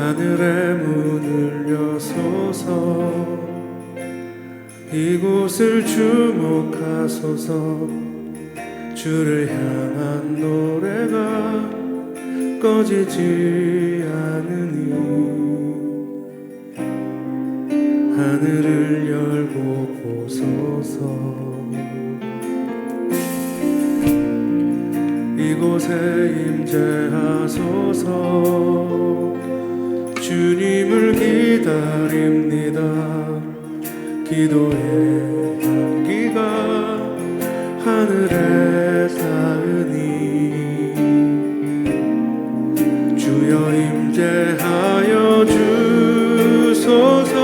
하늘의 문을 여소서 이곳을 주목하소서 주를 향한 노래가 꺼지지 않으니 하늘을 열고 보소서 이곳에 임재하소서 주님을 기다립니다 기도의 향기가 하늘에 닿으니 주여 임재하여 주소서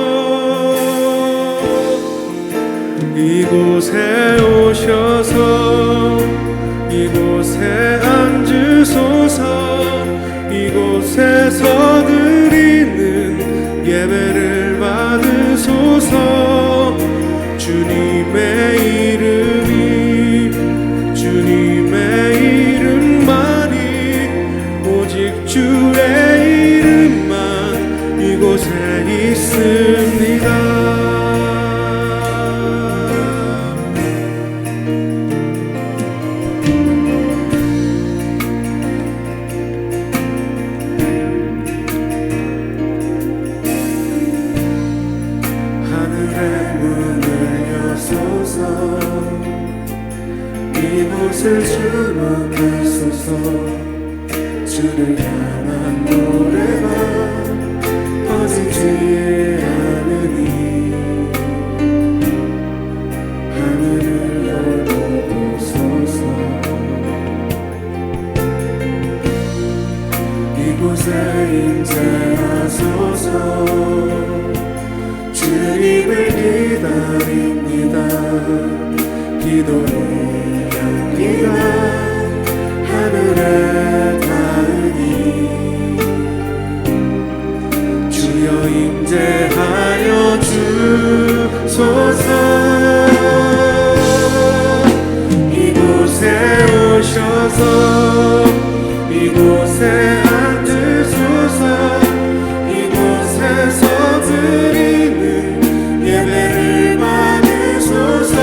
이곳에 오셔서 이곳에 앉으소서 이곳에서 드리는 예배를 받으소서 주님의 이름만이 오직 주의 이름만 이곳에 있습니다 이곳을 주목하소서 주를 향한 노래가 꺼지지 않으니 하늘을 열고 보소서 이곳에 임재하소서 주님을 기다립니다 기도해 향기가 하늘에 닿으니 주여 임재하여 주소서 이곳에 오셔서 이곳에 앉으소서 이곳에서 드리는 예배를 받으소서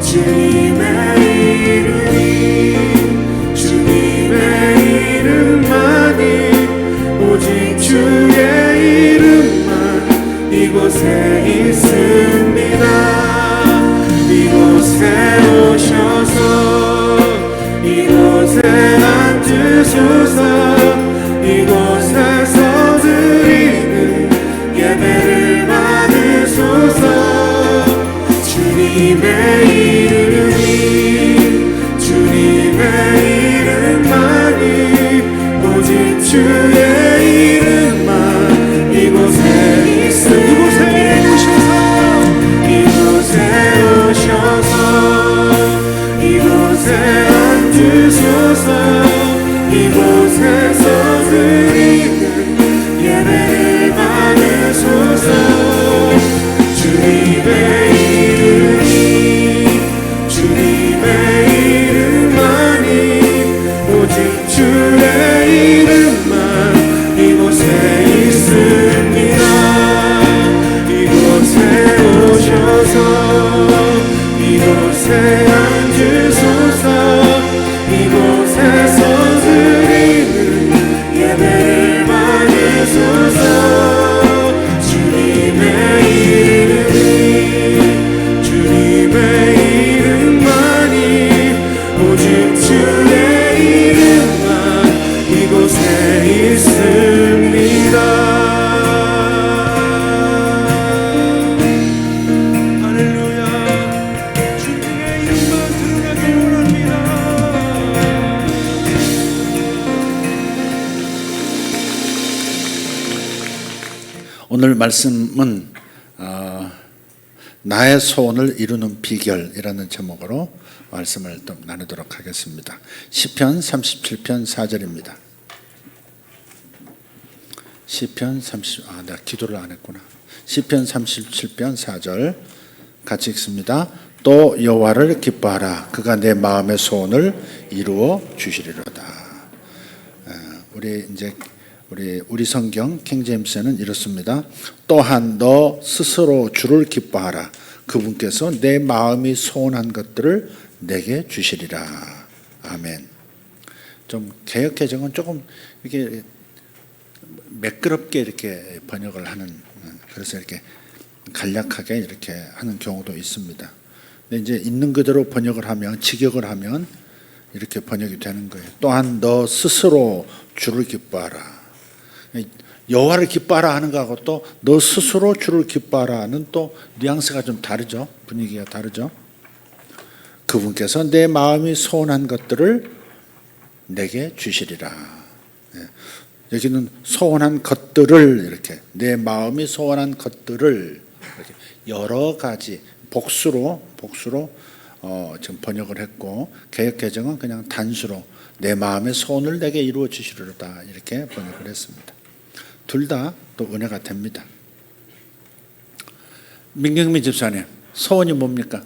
주님의 이름만이 오직 주의 이름만 이곳에 있습니다 이곳에 오셔서 이곳에 앉으소서 이곳에서 드리는 예배를 받으소서 주님의 이름만이 오직 주의 이름만 이곳에 있습니다 이곳에 오셔서 이곳에 앉으소서 이곳에서 드리는 예배를 받으소서 주님의 이름만이 오직 주의 이름만 이곳에 있습니다 이곳에 오셔서 이곳에 앉으소서 이곳에서 드리는 예배를 받으소서 주님의 이름만이 오직 주의 이름만 이곳에 있습니다 할렐루야 주님의 이름만 드러나길 원합니다 오늘 말씀은 나의 소원을 이루는 비결이라는 제목으로 말씀을 좀 나누도록 하겠습니다. 시편 37편 4절입니다. 시편 30, 내가 기도를 안 했구나. 시편 37편 4절 같이 읽습니다. 또 여호와를 기뻐하라. 그가 내 마음의 소원을 이루어 주시리로다. 우리 이제 우리 성경 킹제임스는 이렇습니다. 또한 너 스스로 주를 기뻐하라. 그분께서 내 마음이 소원한 것들을 내게 주시리라. 아멘. 좀 개역개정은 조금 이렇게 매끄럽게 이렇게 번역을 하는, 그래서 이렇게 간략하게 이렇게 하는 경우도 있습니다. 근데 이제 있는 그대로 번역을 하면, 직역을 하면 이렇게 번역이 되는 거예요. 또한 너 스스로 주를 기뻐하라. 여호와를 기뻐하라 하는 거하고 또 너 스스로 주를 기뻐하라는 또 뉘앙스가 좀 다르죠. 분위기가 다르죠. 그분께서 내 마음이 소원한 것들을 내게 주시리라. 여기는 소원한 것들을 이렇게 내 마음이 소원한 것들을 이렇게 여러 가지 복수로 지금 번역을 했고, 개역개정은 그냥 단수로 내 마음의 소원을 내게 이루어 주시리로다 이렇게 번역을 했습니다. 둘 다 또 은혜가 됩니다. 민경미 집사님, 소원이 뭡니까?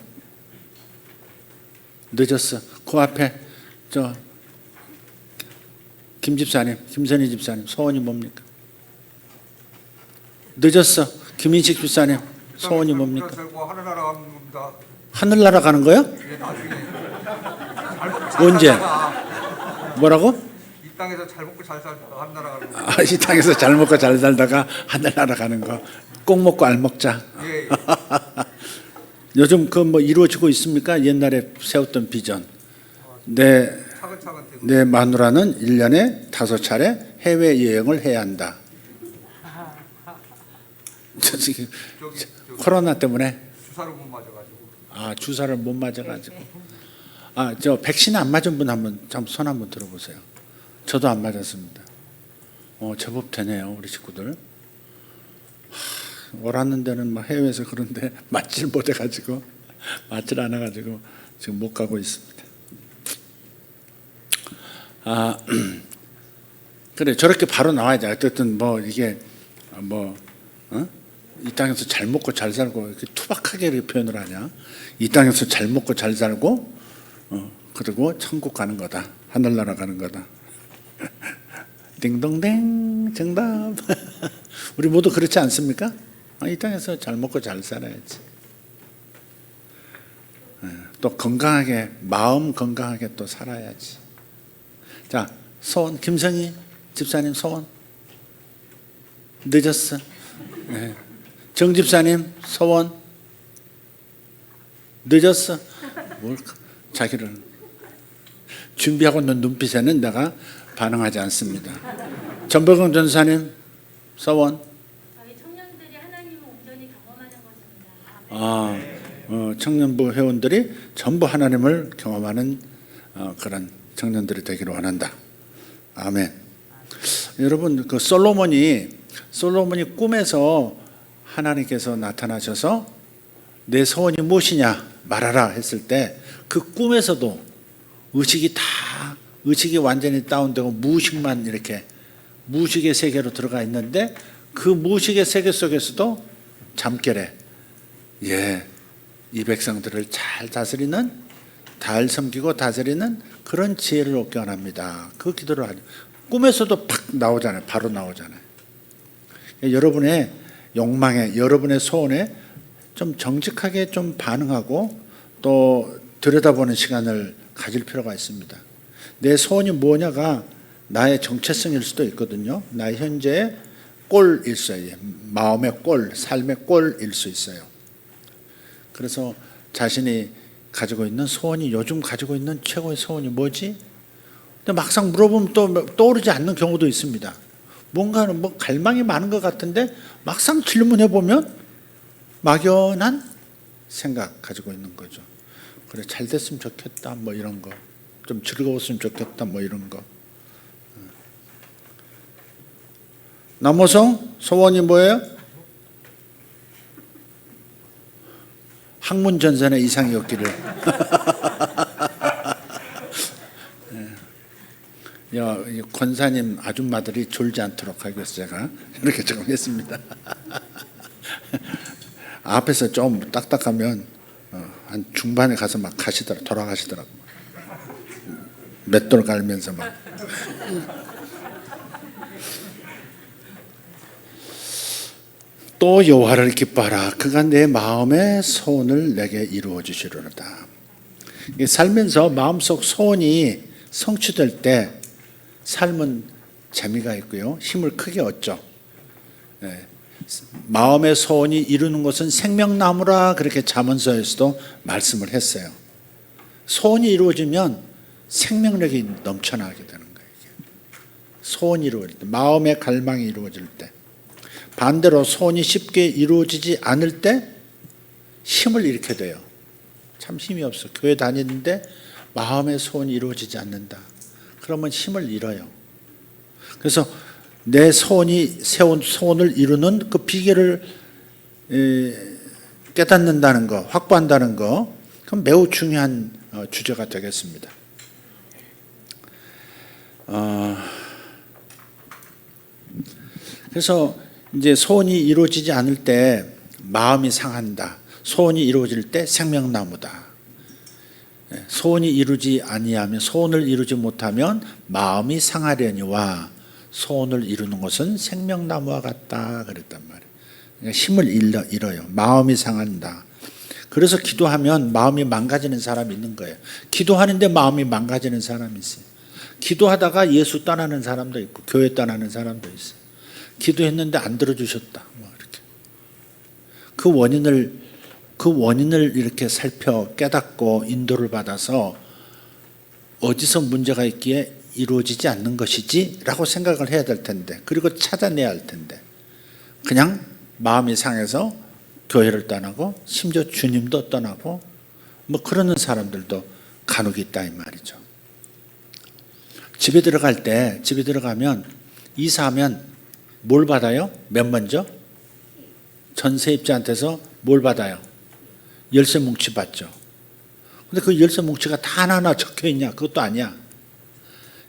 늦었어. 그 앞에 김 집사님, 김선희 집사님, 소원이 뭡니까? 늦었어. 김인식 집사님, 소원이 뭡니까? 하늘나라 가는 겁니다. 하늘나라 가는 거요? 예, 나중에 언제? 뭐라고? 이 땅에서 잘 먹고 잘 살다가 하늘나라 가는 겁니다. 이 땅에서 잘 먹고 잘 살다가 하늘나라 가는 거. 꼭 먹고 알 먹자. 예, 예. 요즘 그 뭐 이루어지고 있습니까? 옛날에 세웠던 비전. 차근차근 되고. 내 마누라는 1년에 5차례 해외여행을 해야 한다. 지금 저기 코로나 때문에 주사를 못 맞아가지고. 주사를 못 맞아가지고. 저 백신 안 맞은 분 한번 손 한번 들어보세요. 저도 안 맞았습니다. 제법 되네요, 우리 식구들. 오라는 데는 막 해외에서 그런데 맞질 못해가지고, 맞질 않아가지고 지금 못 가고 있습니다. 그래, 저렇게 바로 나와야지. 어쨌든 뭐 이게 이 땅에서 잘 먹고 잘 살고 이렇게 투박하게 이렇게 표현을 하냐? 이 땅에서 잘 먹고 잘 살고 그리고 천국 가는 거다. 하늘나라 가는 거다. 딩동댕 정답. 우리 모두 그렇지 않습니까? 이 땅에서 잘 먹고 잘 살아야지. 또 건강하게, 마음 건강하게 또 살아야지. 자, 소원, 김성희 집사님 소원. 늦었어. 정 집사님 소원. 늦었어. 뭘 자기를 준비하고 있는 눈빛에는 내가 반응하지 않습니다. 전복영 전사님 소원. 저희 청년들이 하나님을 온전히 경험하는 것입니다. 청년부 회원들이 전부 하나님을 경험하는 그런 청년들이 되기를 원한다. 아멘. 여러분, 그 솔로몬이 꿈에서 하나님께서 나타나셔서 내 소원이 무엇이냐 말하라 했을 때 그 꿈에서도 의식이 완전히 다운되고 무의식만 이렇게 무의식의 세계로 들어가 있는데, 그 무의식의 세계 속에서도 잠결에 이 백성들을 잘 다스리는, 잘 섬기고 다스리는 그런 지혜를 얻게 원합니다. 그 기도를 하죠. 꿈에서도 팍 나오잖아요. 바로 나오잖아요. 여러분의 욕망에, 여러분의 소원에 좀 정직하게 좀 반응하고 또 들여다보는 시간을 가질 필요가 있습니다. 내 소원이 뭐냐가 나의 정체성일 수도 있거든요. 나의 현재의 꼴일 수 있어요. 마음의 꼴, 삶의 꼴일 수 있어요. 그래서 자신이 가지고 있는 소원이, 요즘 가지고 있는 최고의 소원이 뭐지? 근데 막상 물어보면 또 떠오르지 않는 경우도 있습니다. 뭔가는 갈망이 많은 것 같은데 막상 질문해 보면 막연한 생각 가지고 있는 거죠. 그래, 잘 됐으면 좋겠다, 뭐 이런 거. 좀 즐거웠으면 좋겠다, 뭐 이런 거. 남호성 소원이 뭐예요? 학문전선에 이상이 없기를. 권사님 아줌마들이 졸지 않도록 하기 위해서 제가 이렇게 조금 했습니다. 앞에서 좀 딱딱하면 한 중반에 가서 막 돌아가시더라고. 맷돌 갈면서 막. 또 여호와를 기뻐하라. 그가 내 마음의 소원을 내게 이루어 주시려다. 살면서 마음속 소원이 성취될 때 삶은 재미가 있고요, 힘을 크게 얻죠. 마음의 소원이 이루는 것은 생명나무라, 그렇게 잠언서에서도 말씀을 했어요. 소원이 이루어지면 생명력이 넘쳐나게 되는 거예요. 소원이 이루어질 때, 마음의 갈망이 이루어질 때. 반대로 소원이 쉽게 이루어지지 않을 때 힘을 잃게 돼요. 참 힘이 없어. 교회 다니는데 마음의 소원이 이루어지지 않는다. 그러면 힘을 잃어요. 그래서 내 소원이 세운 소원을 이루는 그 비결을 깨닫는다는 거, 확보한다는 거, 그건 매우 중요한 주제가 되겠습니다. 그래서 이제 소원이 이루어지지 않을 때 마음이 상한다. 소원이 이루어질 때 생명나무다. 소원이 이루지 아니하면, 소원을 이루지 못하면 마음이 상하려니와 소원을 이루는 것은 생명나무와 같다 그랬단 말이에요. 그러니까 힘을 잃어요. 마음이 상한다. 그래서 기도하면 마음이 망가지는 사람이 있는 거예요. 기도하는데 마음이 망가지는 사람이 있어요. 기도하다가 예수 떠나는 사람도 있고 교회 떠나는 사람도 있어요. 기도했는데 안 들어주셨다. 이렇게. 그 원인을 이렇게 살펴 깨닫고 인도를 받아서 어디서 문제가 있기에 이루어지지 않는 것이지 라고 생각을 해야 될 텐데, 그리고 찾아내야 할 텐데, 그냥 마음이 상해서 교회를 떠나고 심지어 주님도 떠나고 뭐 그러는 사람들도 간혹 있다 이 말이죠. 집에 들어가면 이사하면 뭘 받아요? 맨 먼저 전세입자한테서 뭘 받아요? 열쇠 뭉치 받죠. 근데 그 열쇠 뭉치가 다 하나하나 적혀 있냐? 그것도 아니야.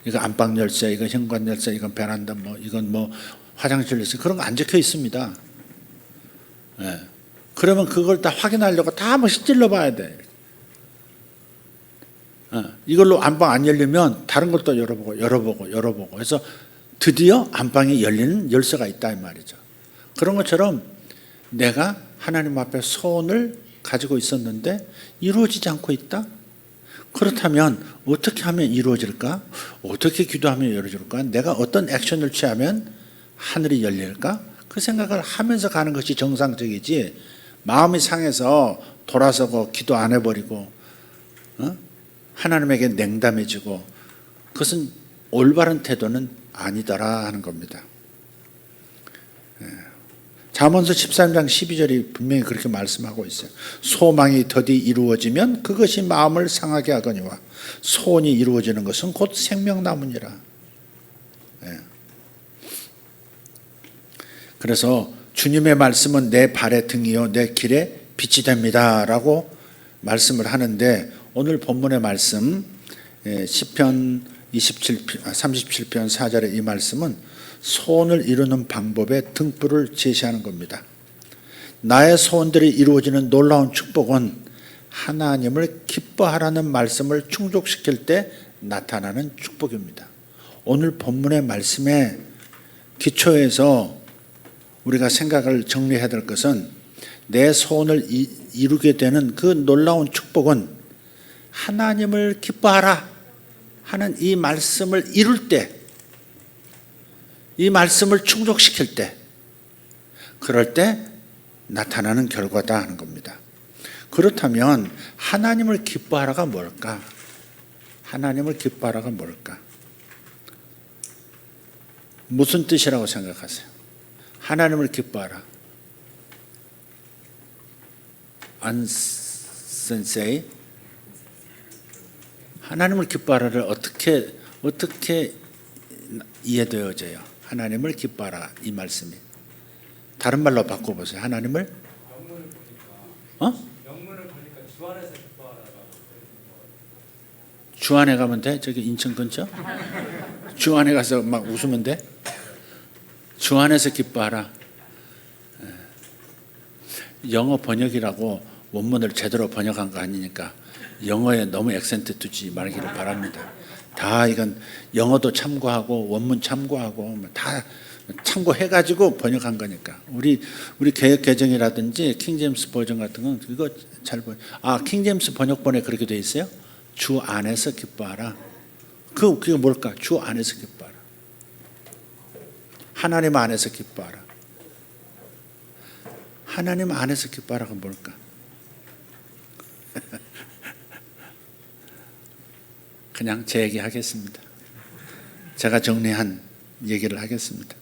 이거 안방 열쇠, 이거 현관 열쇠, 이건 베란다, 이건 화장실 열쇠, 그런 거 안 적혀 있습니다. 예. 그러면 그걸 다 확인하려고 다 한번씩 찔러봐야 돼. 이걸로 안방 안 열리면 다른 것도 열어보고 해서 드디어 안방이 열리는 열쇠가 있다 이 말이죠. 그런 것처럼 내가 하나님 앞에 소원을 가지고 있었는데 이루어지지 않고 있다? 그렇다면 어떻게 하면 이루어질까? 어떻게 기도하면 이루어질까? 내가 어떤 액션을 취하면 하늘이 열릴까? 그 생각을 하면서 가는 것이 정상적이지, 마음이 상해서 돌아서고 기도 안 해버리고 하나님에게 냉담해지고, 그것은 올바른 태도는 아니더라 하는 겁니다. 잠언서 13장 12절이 분명히 그렇게 말씀하고 있어요. 소망이 더디 이루어지면 그것이 마음을 상하게 하거니와 소원이 이루어지는 것은 곧 생명나무니라. 그래서 주님의 말씀은 내 발의 등이요 내 길에 빛이 됩니다 라고 말씀을 하는데, 오늘 본문의 말씀 시편 37편 4절의 이 말씀은 소원을 이루는 방법의 등불을 제시하는 겁니다. 나의 소원들이 이루어지는 놀라운 축복은 하나님을 기뻐하라는 말씀을 충족시킬 때 나타나는 축복입니다. 오늘 본문의 말씀의 기초에서 우리가 생각을 정리해야 될 것은, 내 소원을 이루게 되는 그 놀라운 축복은 하나님을 기뻐하라 하는 이 말씀을 이룰 때, 이 말씀을 충족시킬 때, 그럴 때 나타나는 결과다 하는 겁니다. 그렇다면 하나님을 기뻐하라가 뭘까? 하나님을 기뻐하라가 뭘까? 무슨 뜻이라고 생각하세요? 하나님을 기뻐하라. 안센세이, 하나님을 기뻐하라를 어떻게 이해되어져요? 하나님을 기뻐하라 이 말씀이. 다른 말로 바꿔보세요. 하나님을 영문을 보니까 주 안에서 기뻐하라고. 주 안에 가면 돼? 저기 인천 근처? 주 안에 가서 막 웃으면 돼? 주 안에서 기뻐하라. 영어 번역이라고 원문을 제대로 번역한 거 아니니까 영어에 너무 액센트 두지 말기를 바랍니다. 다 이건 영어도 참고하고 원문 참고하고 다 참고해가지고 번역한 거니까. 우리 개역 개정이라든지 킹제임스 버전 같은 건 이거 잘 번. 킹제임스 번역본에 그렇게 돼 있어요. 주 안에서 기뻐하라. 그게 뭘까? 주 안에서 기뻐하라. 하나님 안에서 기뻐하라. 하나님 안에서 기뻐하라가 뭘까? 그냥 제 얘기 하겠습니다. 제가 정리한 얘기를 하겠습니다.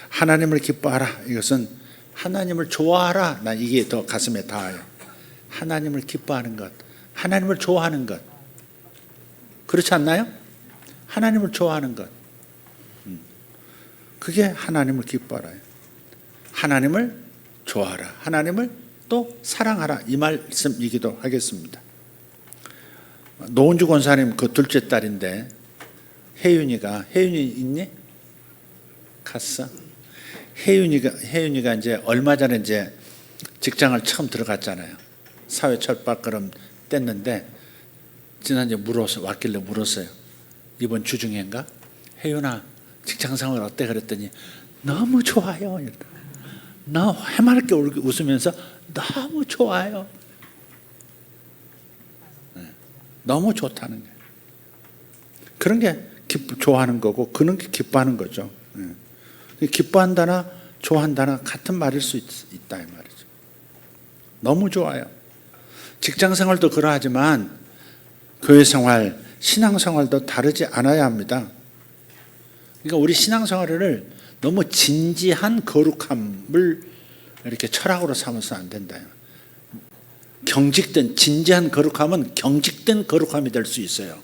하나님을 기뻐하라. 이것은 하나님을 좋아하라. 난 이게 더 가슴에 닿아요. 하나님을 기뻐하는 것, 하나님을 좋아하는 것. 그렇지 않나요? 하나님을 좋아하는 것. 그게 하나님을 기뻐하라. 하나님을 좋아하라. 하나님을 또 사랑하라. 이 말씀이기도 하겠습니다. 노은주 권사님 그 둘째 딸인데 혜윤이 있니? 갔어? 혜윤이가 이제 얼마 전에 이제 직장을 처음 들어갔잖아요. 사회 철밥걸음 뗐는데 지난주에 왔길래 물었어요. 이번 주 중인가? 혜윤아, 직장 생활 어때? 그랬더니 너무 좋아요. 나 해맑게 웃으면서 너무 좋아요. 너무 좋다는 거예요. 그런 게 좋아하는 거고 그런 게 기뻐하는 거죠. 기뻐한다나 좋아한다나 같은 말일 수 있다 이 말이죠. 너무 좋아요. 직장 생활도 그러하지만 교회 생활, 신앙 생활도 다르지 않아야 합니다. 그러니까 우리 신앙 생활을 너무 진지한 거룩함을 이렇게 철학으로 삼아서는 안 된다. 경직된 진지한 거룩함은 경직된 거룩함이 될 수 있어요.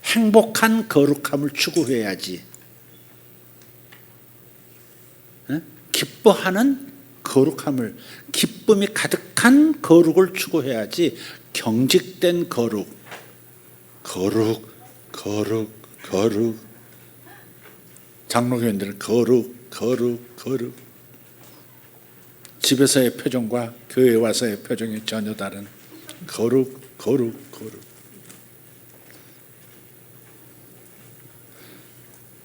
행복한 거룩함을 추구해야지. 기뻐하는 거룩함을, 기쁨이 가득한 거룩을 추구해야지. 경직된 거룩. 장로교인들은 거룩. 집에서의 표정과 교회에 와서의 표정이 전혀 다른 거룩.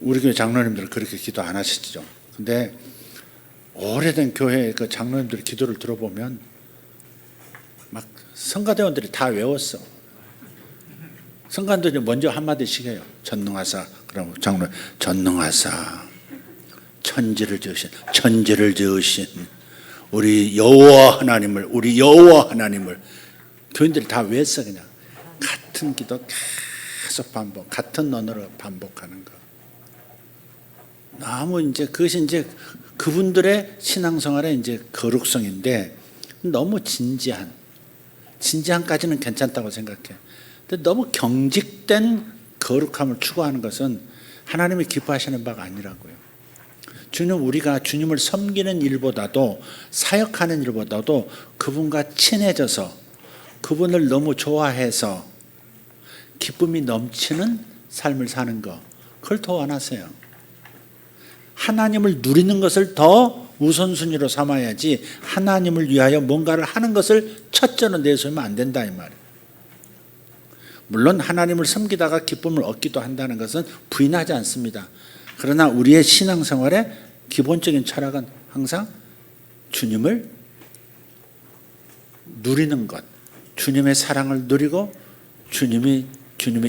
우리 교회 장로님들은 그렇게 기도 안 하시죠. 근데 오래된 교회 그 장로님들 기도를 들어보면 막 성가대원들이 다 외웠어. 성가대원들이 먼저 한마디씩 해요. 전능하사. 그럼 장로 전능하사. 천지를 지으신 우리 여호와 하나님을 교인들이 다 외웠어. 그냥 같은 기도 계속 반복, 같은 언어로 반복하는 거. 너무 이제 그것이 이제 그분들의 신앙생활의 이제 거룩성인데 너무 진지한까지는 괜찮다고 생각해. 근데 너무 경직된 거룩함을 추구하는 것은 하나님이 기뻐하시는 바가 아니라고요. 우리가 주님을 섬기는 일보다도 사역하는 일보다도 그분과 친해져서 그분을 너무 좋아해서 기쁨이 넘치는 삶을 사는 거, 그걸 더 원하세요. 하나님을 누리는 것을 더 우선순위로 삼아야지 하나님을 위하여 뭔가를 하는 것을 첫째로 내세우면 안 된다 이 말이에요. 물론 하나님을 섬기다가 기쁨을 얻기도 한다는 것은 부인하지 않습니다. 그러나 우리의 신앙생활의 기본적인 철학은 항상 주님을 누리는 것, 주님의 사랑을 누리고 주님의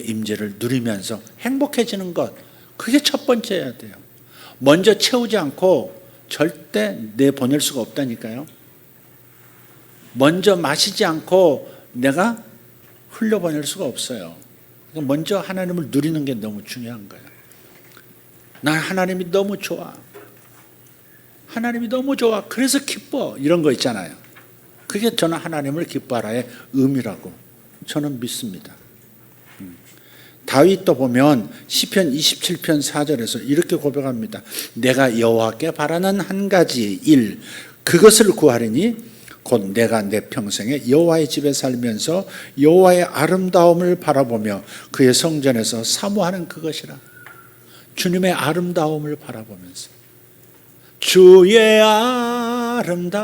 임재를 누리면서 행복해지는 것, 그게 첫 번째여야 돼요. 먼저 채우지 않고 절대 내보낼 수가 없다니까요. 먼저 마시지 않고 내가 흘려보낼 수가 없어요. 먼저 하나님을 누리는 게 너무 중요한 거예요. 난 하나님이 너무 좋아. 하나님이 너무 좋아. 그래서 기뻐. 이런 거 있잖아요. 그게 저는 하나님을 기뻐하라의 의미라고 저는 믿습니다. 다윗도 보면 시편 27편 4절에서 이렇게 고백합니다. 내가 여호와께 바라는 한 가지 일, 그것을 구하리니 곧 내가 내 평생에 여호와의 집에 살면서 여호와의 아름다움을 바라보며 그의 성전에서 사모하는 그것이라. 주님의 아름다움을 바라보면서 주의 아름다움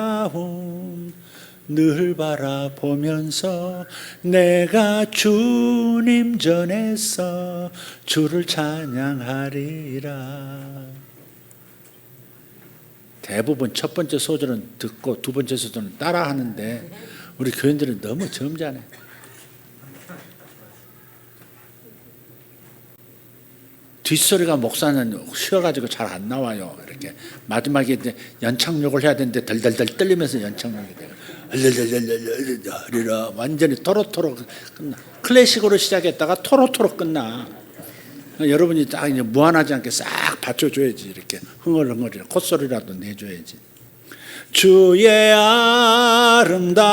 늘 바라보면서 내가 주님 전에서 주를 찬양하리라. 대부분 첫 번째 소절은 듣고 두 번째 소절은 따라하는데 우리 교인들은 너무 점잖아요. 뒷소리가 목사는 쉬어가지고 잘 안 나와요. 이렇게 마지막에 이제 연창욕을 해야 되는데 덜덜덜 떨리면서 연창욕이 돼요. 얼얼얼얼얼얼 완전히 토로토로 끝나. 클래식으로 시작했다가 토로토로 끝나. 여러분이 딱 이제 무한하지 않게 싹 받쳐줘야지. 이렇게 흥얼흥얼 콧소리라도 내줘야지. 주의 아름다운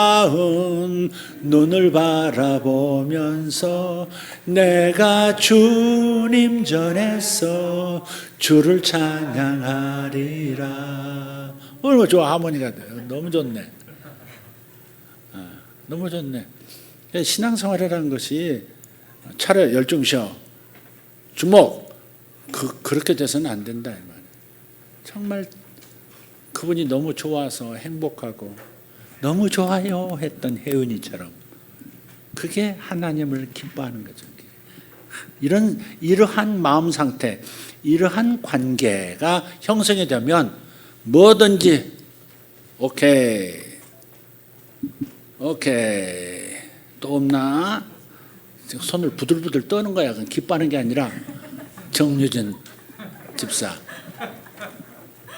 눈을 바라보면서 내가 주님 전에서 주를 찬양하리라. 얼마나 좋아. 하모니가 돼요. 너무 좋네. 너무 좋네. 신앙생활이라는 것이 차려 열중셔 주목 그렇게 돼서는 안 된다 이 말이에요. 정말 그분이 너무 좋아서 행복하고 너무 좋아요 했던 혜은이처럼 그게 하나님을 기뻐하는 거죠. 이러한 마음 상태, 이러한 관계가 형성이 되면 뭐든지 오케이 또 없나? 손을 부들부들 떠는 거야. 그건 기뻐하는 게 아니라 정유진 집사,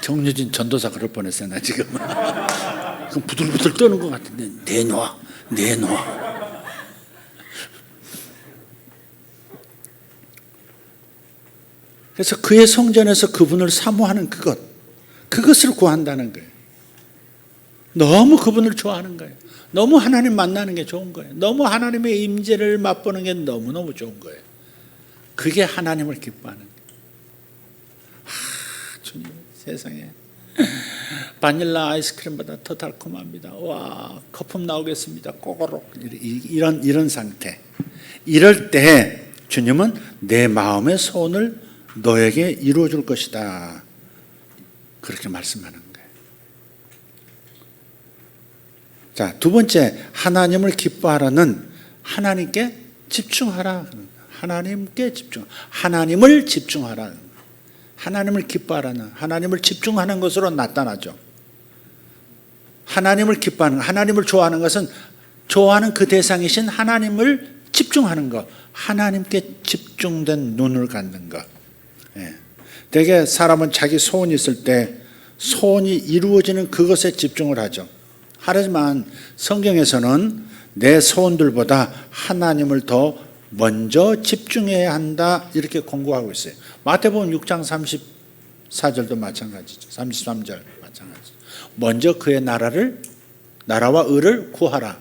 정유진 전도사 그럴 뻔했어요. 나 지금 그럼 부들부들 떠는 것 같은데 내놔. 그래서 그의 성전에서 그분을 사모하는 그것을 구한다는 거예요. 너무 그분을 좋아하는 거예요. 너무 하나님 만나는 게 좋은 거예요. 너무 하나님의 임재를 맛보는 게 너무너무 좋은 거예요. 그게 하나님을 기뻐하는 거예요. 주님 세상에 바닐라 아이스크림보다 더 달콤합니다. 와 거품 나오겠습니다. 꼬고록 이런 상태. 이럴 때 주님은 내 마음의 소원을 너에게 이루어 줄 것이다. 그렇게 말씀하는 거예요. 자, 두 번째, 하나님을 기뻐하라는 하나님께 집중하라. 하나님께 집중. 하나님을 집중하라. 하나님을 기뻐하라는 하나님을 집중하는 것으로 나타나죠. 하나님을 기뻐하는, 하나님을 좋아하는 것은 좋아하는 그 대상이신 하나님을 집중하는 것. 하나님께 집중된 눈을 갖는 것. 예. 대개 사람은 자기 소원이 있을 때 소원이 이루어지는 그것에 집중을 하죠. 하지만 성경에서는 내 소원들보다 하나님을 더 먼저 집중해야 한다 이렇게 권고하고 있어요. 마태복음 6장 34절도 마찬가지죠. 33절 마찬가지죠. 먼저 그의 나라와 의를 구하라.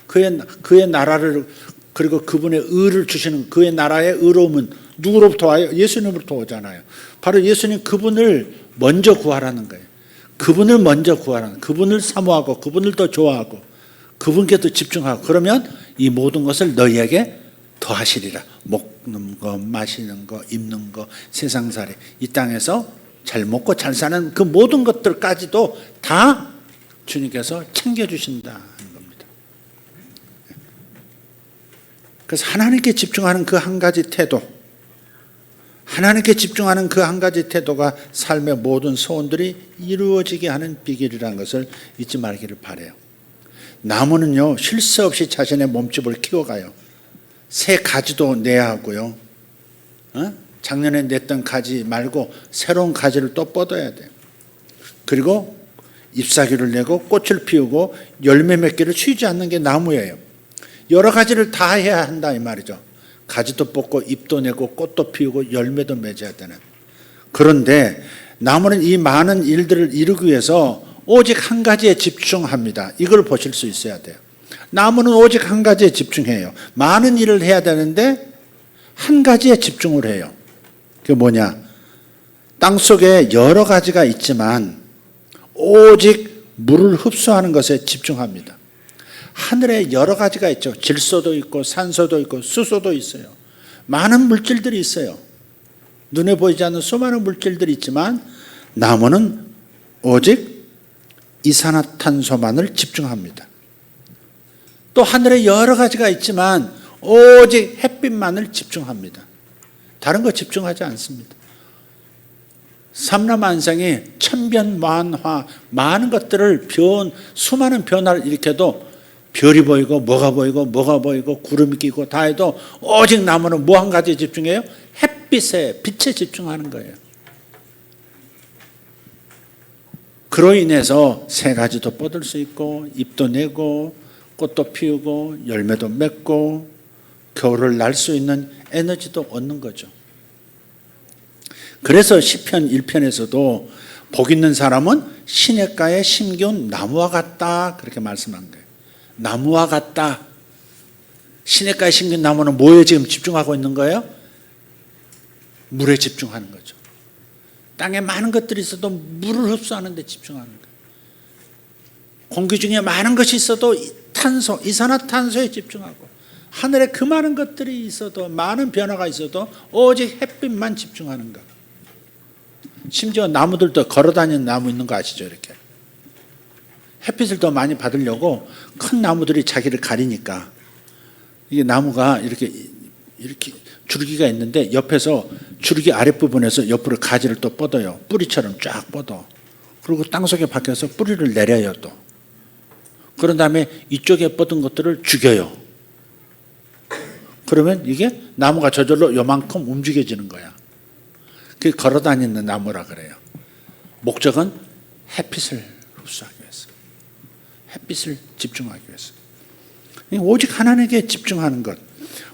그의 나라를 그리고 그분의 의를 주시는 그의 나라의 의로움은 누구로부터 와요? 예수님으로부터 오잖아요. 바로 예수님 그분을 먼저 구하라는 거예요. 그분을 먼저 구하라는, 그분을 사모하고 그분을 더 좋아하고 그분께 더 집중하고 그러면 이 모든 것을 너희에게 더하시리라. 먹는 거, 마시는 거, 입는 거, 세상살이 이 땅에서 잘 먹고 잘 사는 그 모든 것들까지도 다 주님께서 챙겨주신다는 겁니다. 그래서 하나님께 집중하는 그 한 가지 태도, 하나님께 집중하는 그 한 가지 태도가 삶의 모든 소원들이 이루어지게 하는 비결이라는 것을 잊지 말기를 바라요. 나무는요, 쉴 새 없이 자신의 몸집을 키워가요. 새 가지도 내야 하고요. 작년에 냈던 가지 말고 새로운 가지를 또 뻗어야 돼요. 그리고 잎사귀를 내고 꽃을 피우고 열매 맺기를 쉬지 않는 게 나무예요. 여러 가지를 다 해야 한다 이 말이죠. 가지도 뽑고 잎도 내고 꽃도 피우고 열매도 맺어야 되는. 그런데 나무는 이 많은 일들을 이루기 위해서 오직 한 가지에 집중합니다. 이걸 보실 수 있어야 돼요. 나무는 오직 한 가지에 집중해요. 많은 일을 해야 되는데 한 가지에 집중을 해요. 그게 뭐냐? 땅속에 여러 가지가 있지만 오직 물을 흡수하는 것에 집중합니다. 하늘에 여러 가지가 있죠. 질소도 있고 산소도 있고 수소도 있어요. 많은 물질들이 있어요. 눈에 보이지 않는 수많은 물질들이 있지만 나무는 오직 이산화탄소만을 집중합니다. 또 하늘에 여러 가지가 있지만 오직 햇빛만을 집중합니다. 다른 거 집중하지 않습니다. 삼라만상이 천변만화 많은 것들을 수많은 변화를 일으켜도 별이 보이고 뭐가 보이고 구름이 끼고 다 해도 오직 나무는 뭐 한 가지에 집중해요? 햇빛에 빛에 집중하는 거예요. 그로 인해서 새 가지도 뻗을 수 있고 잎도 내고 꽃도 피우고 열매도 맺고 겨울을 날 수 있는 에너지도 얻는 거죠. 그래서 시편 1편에서도 복 있는 사람은 시냇가에 심기운 나무와 같다 그렇게 말씀한 거예요. 나무와 같다. 시냇가에 심긴 나무는 뭐에 지금 집중하고 있는 거예요? 물에 집중하는 거죠. 땅에 많은 것들이 있어도 물을 흡수하는 데 집중하는 거예요. 공기 중에 많은 것이 있어도 탄소, 이산화탄소에 집중하고 하늘에 그 많은 것들이 있어도 많은 변화가 있어도 오직 햇빛만 집중하는 거. 심지어 나무들도 걸어다니는 나무 있는 거 아시죠? 이렇게 햇빛을 더 많이 받으려고 큰 나무들이 자기를 가리니까 이게 나무가 이렇게 줄기가 있는데 옆에서 줄기 아랫부분에서 옆으로 가지를 또 뻗어요. 뿌리처럼 쫙 뻗어. 그리고 땅속에 박혀서 뿌리를 내려요 또. 그런 다음에 이쪽에 뻗은 것들을 죽여요. 그러면 이게 나무가 저절로 요만큼 움직여지는 거야. 그게 걸어다니는 나무라 그래요. 목적은 햇빛을 흡수하기 위해서. 햇빛을 집중하기 위해서. 오직 하나님께 집중하는 것.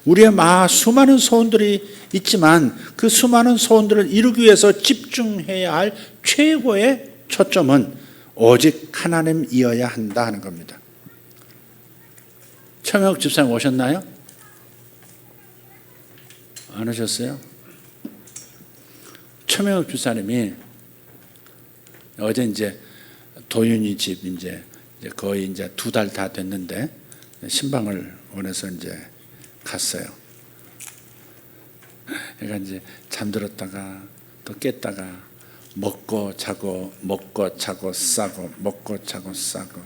우리의 수많은 소원들이 있지만 그 수많은 소원들을 이루기 위해서 집중해야 할 최고의 초점은 오직 하나님이어야 한다 하는 겁니다. 최명욱 집사님 오셨나요? 안 오셨어요? 최명욱 집사님이 어제 이제 도윤이 집 이제 거의 이제 2달 다 됐는데 신방을 원해서 이제 갔어요. 그러니까 이제 잠들었다가 또 깼다가 먹고 자고 싸고 먹고 자고 싸고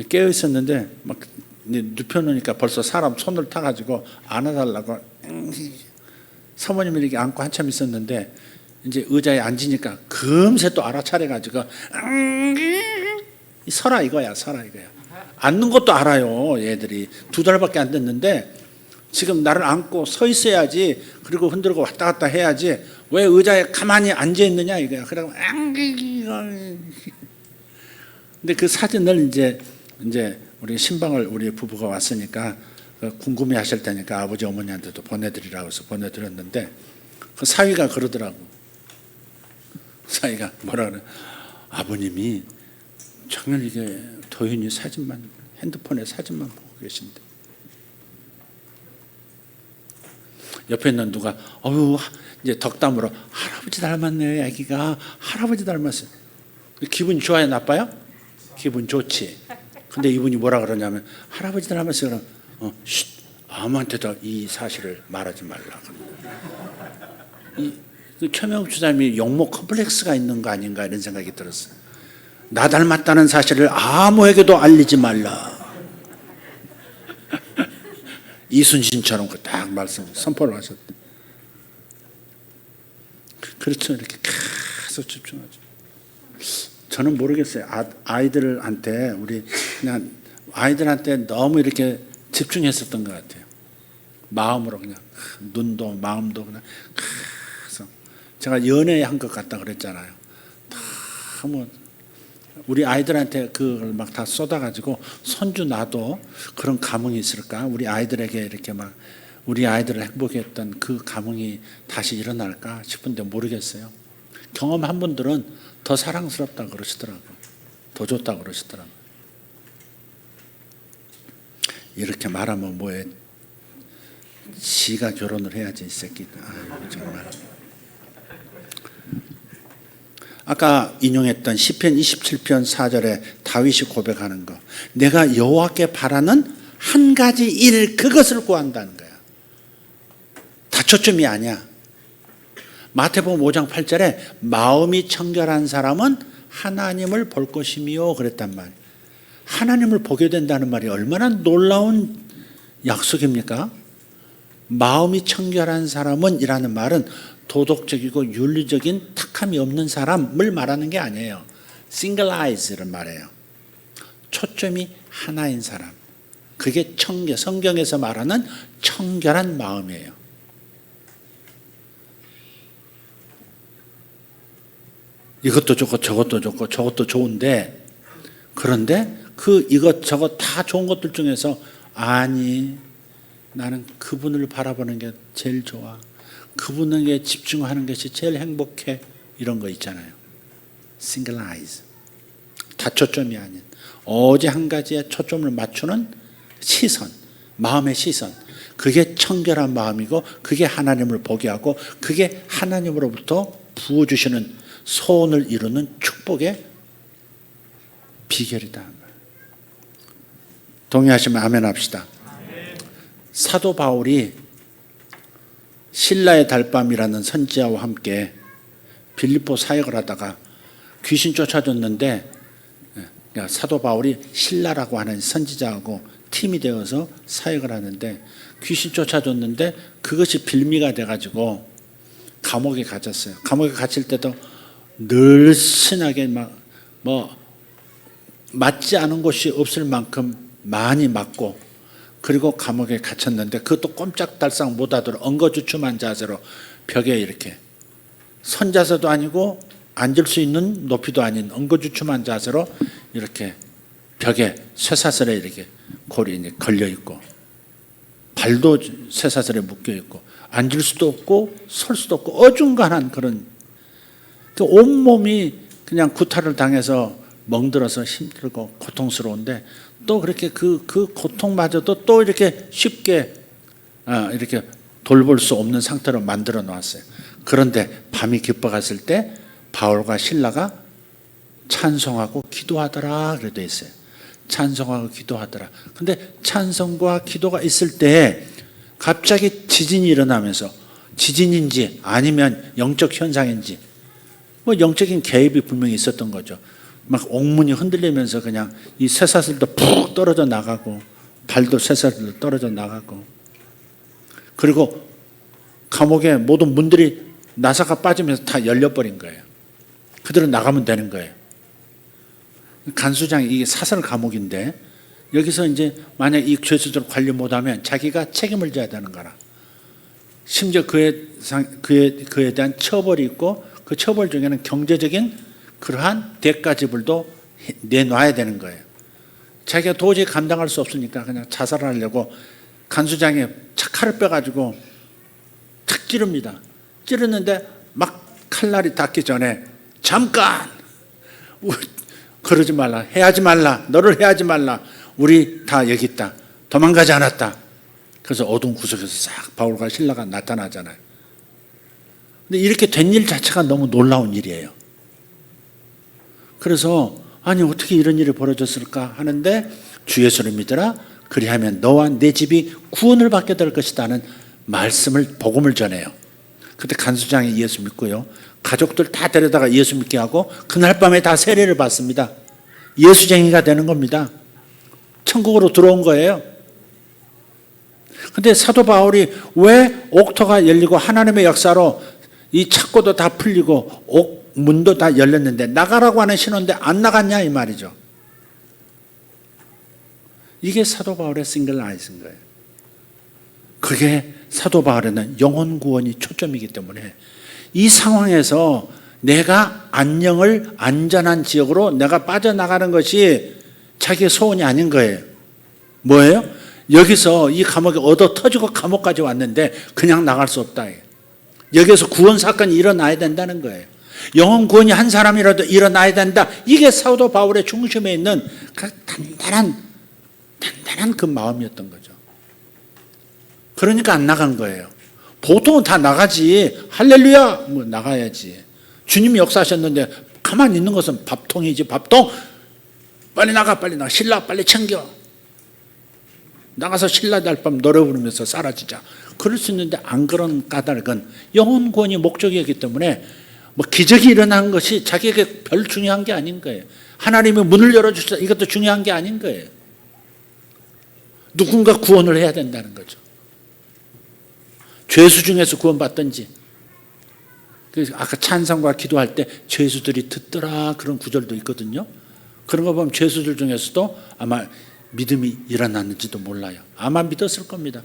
깨어 있었는데 막 눕혀놓으니까 벌써 사람 손을 타가지고 안아달라고 사모님을 이렇게 안고 한참 있었는데 이제 의자에 앉으니까 금세 또 알아차려가지고 서라 이거야. 앉는 것도 알아요. 얘들이 2달밖에 안 됐는데 지금 나를 안고 서 있어야지. 그리고 흔들고 왔다 갔다 해야지. 왜 의자에 가만히 앉아 있느냐 이거야. 그래서 근데 그 사진을 이제 우리 신방을 우리 부부가 왔으니까 궁금해하실 테니까 아버지 어머니한테도 보내드리라고 해서 보내드렸는데 그 사위가 그러더라고. 사위가 뭐라 그래? 아버님이 정말 이게 도윤이 사진만 핸드폰에 사진만 보고 계신데 옆에 있는 누가 이제 덕담으로 할아버지 닮았네요. 아기가 할아버지 닮았어요. 기분 좋아요? 나빠요? 기분 좋지. 근데 이분이 뭐라 그러냐면 할아버지 닮았어요. 그럼 아무한테도 이 사실을 말하지 말라. 최명욱 주사님이 용모 컴플렉스가 있는 거 아닌가 이런 생각이 들었어요. 나 닮았다는 사실을 아무에게도 알리지 말라. 이순신처럼 딱 선포를 하셨대. 그렇죠. 이렇게 계속 집중하죠. 저는 모르겠어요. 아이들한테 우리 그냥 아이들한테 너무 이렇게 집중했었던 것 같아요. 마음으로 그냥 눈도 마음도 그냥 계속 제가 연애한 것 같다 그랬잖아요. 너무 우리 아이들한테 그걸 막 다 쏟아가지고 손주 나도 그런 감흥이 있을까? 우리 아이들에게 이렇게 막 우리 아이들을 행복해 했던 그 감흥이 다시 일어날까 싶은데 모르겠어요. 경험한 분들은 더 사랑스럽다 그러시더라고요. 더 좋다 그러시더라고요. 이렇게 말하면 뭐해? 지가 결혼을 해야지 이 새끼. 정말. 아까 인용했던 시편 27편 4절에 다윗이 고백하는 거. 내가 여호와께 바라는 한 가지 일 그것을 구한다는 거야. 다 초점이 아니야. 마태복음 5장 8절에 마음이 청결한 사람은 하나님을 볼 것이며 그랬단 말이에요. 하나님을 보게 된다는 말이 얼마나 놀라운 약속입니까? 마음이 청결한 사람은 이라는 말은 도덕적이고 윤리적인 탁함이 없는 사람을 말하는 게 아니에요. single eyes를 말해요. 초점이 하나인 사람. 그게 성경에서 말하는 청결한 마음이에요. 이것도 좋고 저것도 좋고 저것도 좋은데, 그런데 그 이것저것 다 좋은 것들 중에서 아니 나는 그분을 바라보는 게 제일 좋아, 그분에게 집중하는 것이 제일 행복해, 이런 거 있잖아요. single eyes. 다초점이 아닌 오직 한 가지에 초점을 맞추는 시선, 마음의 시선. 그게 청결한 마음이고 그게 하나님을 보게 하고 그게 하나님으로부터 부어주시는 소원을 이루는 축복의 비결이다. 동의하시면 아멘 합시다. 사도 바울이 신라의 달밤이라는 선지자와 함께 빌립보 사역을 하다가 귀신 쫓아줬는데, 사도 바울이 신라라고 하는 선지자하고 팀이 되어서 사역을 하는데 귀신 쫓아줬는데 그것이 빌미가 돼가지고 감옥에 갇혔어요. 감옥에 갇힐 때도 늘씬하게 맞지 않은 곳이 없을 만큼 많이 맞고, 그리고 감옥에 갇혔는데 그것도 꼼짝달싹 못하도록 엉거주춤한 자세로 벽에 이렇게 선자세도 아니고 앉을 수 있는 높이도 아닌 엉거주춤한 자세로 이렇게 벽에 쇠사슬에 이렇게 골이 걸려 있고 발도 쇠사슬에 묶여 있고 앉을 수도 없고 설 수도 없고 어중간한 그런, 온몸이 그냥 구타를 당해서 멍들어서 힘들고 고통스러운데 또 그렇게 그 고통마저도 또 이렇게 쉽게 이렇게 돌볼 수 없는 상태로 만들어 놓았어요. 그런데 밤이 깊어갔을 때 바울과 실라가 찬송하고 기도하더라 그래 돼 있어요. 찬송하고 기도하더라. 근데 찬송과 기도가 있을 때 갑자기 지진이 일어나면서, 지진인지 아니면 영적 현상인지 영적인 개입이 분명히 있었던 거죠. 막 옥문이 흔들리면서 그냥 이 쇠사슬도 푹 떨어져 나가고 발도 쇠사슬도 떨어져 나가고, 그리고 감옥의 모든 문들이 나사가 빠지면서 다 열려버린 거예요. 그대로 나가면 되는 거예요. 간수장이, 이게 사설 감옥인데 여기서 이제 만약 이 죄수들 관리 못하면 자기가 책임을 져야 되는 거라. 심지어 그에 대한 처벌이 있고 그 처벌 중에는 경제적인 그러한 대가지불도 내놔야 되는 거예요. 자기가 도저히 감당할 수 없으니까 그냥 자살하려고 간수장에 칼을 빼가지고 탁 찌릅니다. 찌르는데 막 칼날이 닿기 전에 잠깐! 그러지 말라. 해하지 말라. 너를 해하지 말라. 우리 다 여기 있다. 도망가지 않았다. 그래서 어두운 구석에서 싹 바울과 실라가 나타나잖아요. 근데 이렇게 된 일 자체가 너무 놀라운 일이에요. 그래서 아니 어떻게 이런 일이 벌어졌을까 하는데 주 예수를 믿으라. 그리하면 너와 내 집이 구원을 받게 될 것이다는 말씀을, 복음을 전해요. 그때 간수장이 예수 믿고요. 가족들 다 데려다가 예수 믿게 하고 그날 밤에 다 세례를 받습니다. 예수쟁이가 되는 겁니다. 천국으로 들어온 거예요. 근데 사도 바울이 왜 옥토가 열리고 하나님의 역사로 이 착고도 다 풀리고 문도 다 열렸는데 나가라고 하는 신호인데 안 나갔냐 이 말이죠. 이게 사도 바울의 싱글 아이스인 거예요. 그게 사도 바울에는 영혼 구원이 초점이기 때문에 이 상황에서 내가 안전한 지역으로 내가 빠져나가는 것이 자기의 소원이 아닌 거예요. 뭐예요? 여기서 이 감옥에 얻어 터지고 감옥까지 왔는데 그냥 나갈 수 없다. 여기서 구원 사건이 일어나야 된다는 거예요. 영혼 구원이 한 사람이라도 일어나야 된다. 이게 사도 바울의 중심에 있는 그 단단한 그 마음이었던 거죠. 그러니까 안 나간 거예요. 보통은 다 나가지. 할렐루야! 나가야지. 주님이 역사하셨는데 가만히 있는 것은 밥통이지. 밥통! 빨리 나가. 신라 빨리 챙겨. 나가서 신라 달밤 노래 부르면서 사라지자. 그럴 수 있는데 안 그런 까닭은 영혼 구원이 목적이었기 때문에 뭐 기적이 일어난 것이 자기에게 별 중요한 게 아닌 거예요. 하나님이 문을 열어주셨다, 이것도 중요한 게 아닌 거예요. 누군가 구원을 해야 된다는 거죠. 죄수 중에서 구원받든지. 그래서 아까 찬송과 기도할 때 죄수들이 듣더라 그런 구절도 있거든요. 그런 거 보면 죄수들 중에서도 아마 믿음이 일어났는지도 몰라요. 아마 믿었을 겁니다.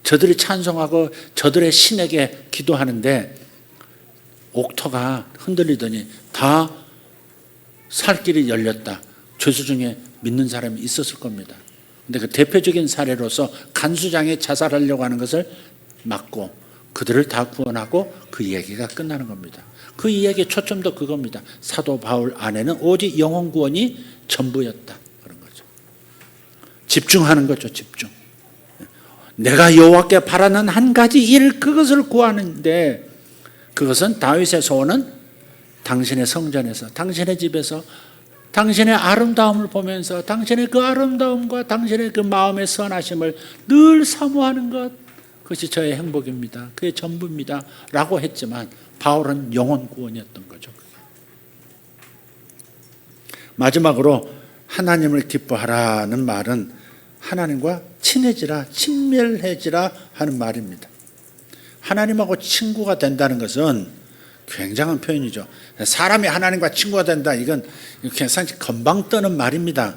저들이 찬송하고 저들의 신에게 기도하는데 옥토가 흔들리더니 다 살 길이 열렸다. 죄수 중에 믿는 사람이 있었을 겁니다. 근데 그 대표적인 사례로서 간수장이 자살하려고 하는 것을 막고 그들을 다 구원하고 그 얘기가 끝나는 겁니다. 그 이야기의 초점도 그겁니다. 사도 바울 안에는 오직 영혼 구원이 전부였다. 그런 거죠. 집중하는 거죠. 집중. 내가 여호와께 바라는 한 가지 일, 그것을 구하는데 그것은 다윗의 소원은 당신의 성전에서, 당신의 집에서 당신의 아름다움을 보면서 당신의 그 아름다움과 당신의 그 마음의 선하심을 늘 사모하는 것, 그것이 저의 행복입니다. 그게 전부입니다. 라고 했지만 바울은 영혼 구원이었던 거죠. 마지막으로 하나님을 기뻐하라는 말은 하나님과 친해지라, 친밀해지라 하는 말입니다. 하나님하고 친구가 된다는 것은 굉장한 표현이죠. 사람이 하나님과 친구가 된다, 이건 굉장히 건방 떠는 말입니다.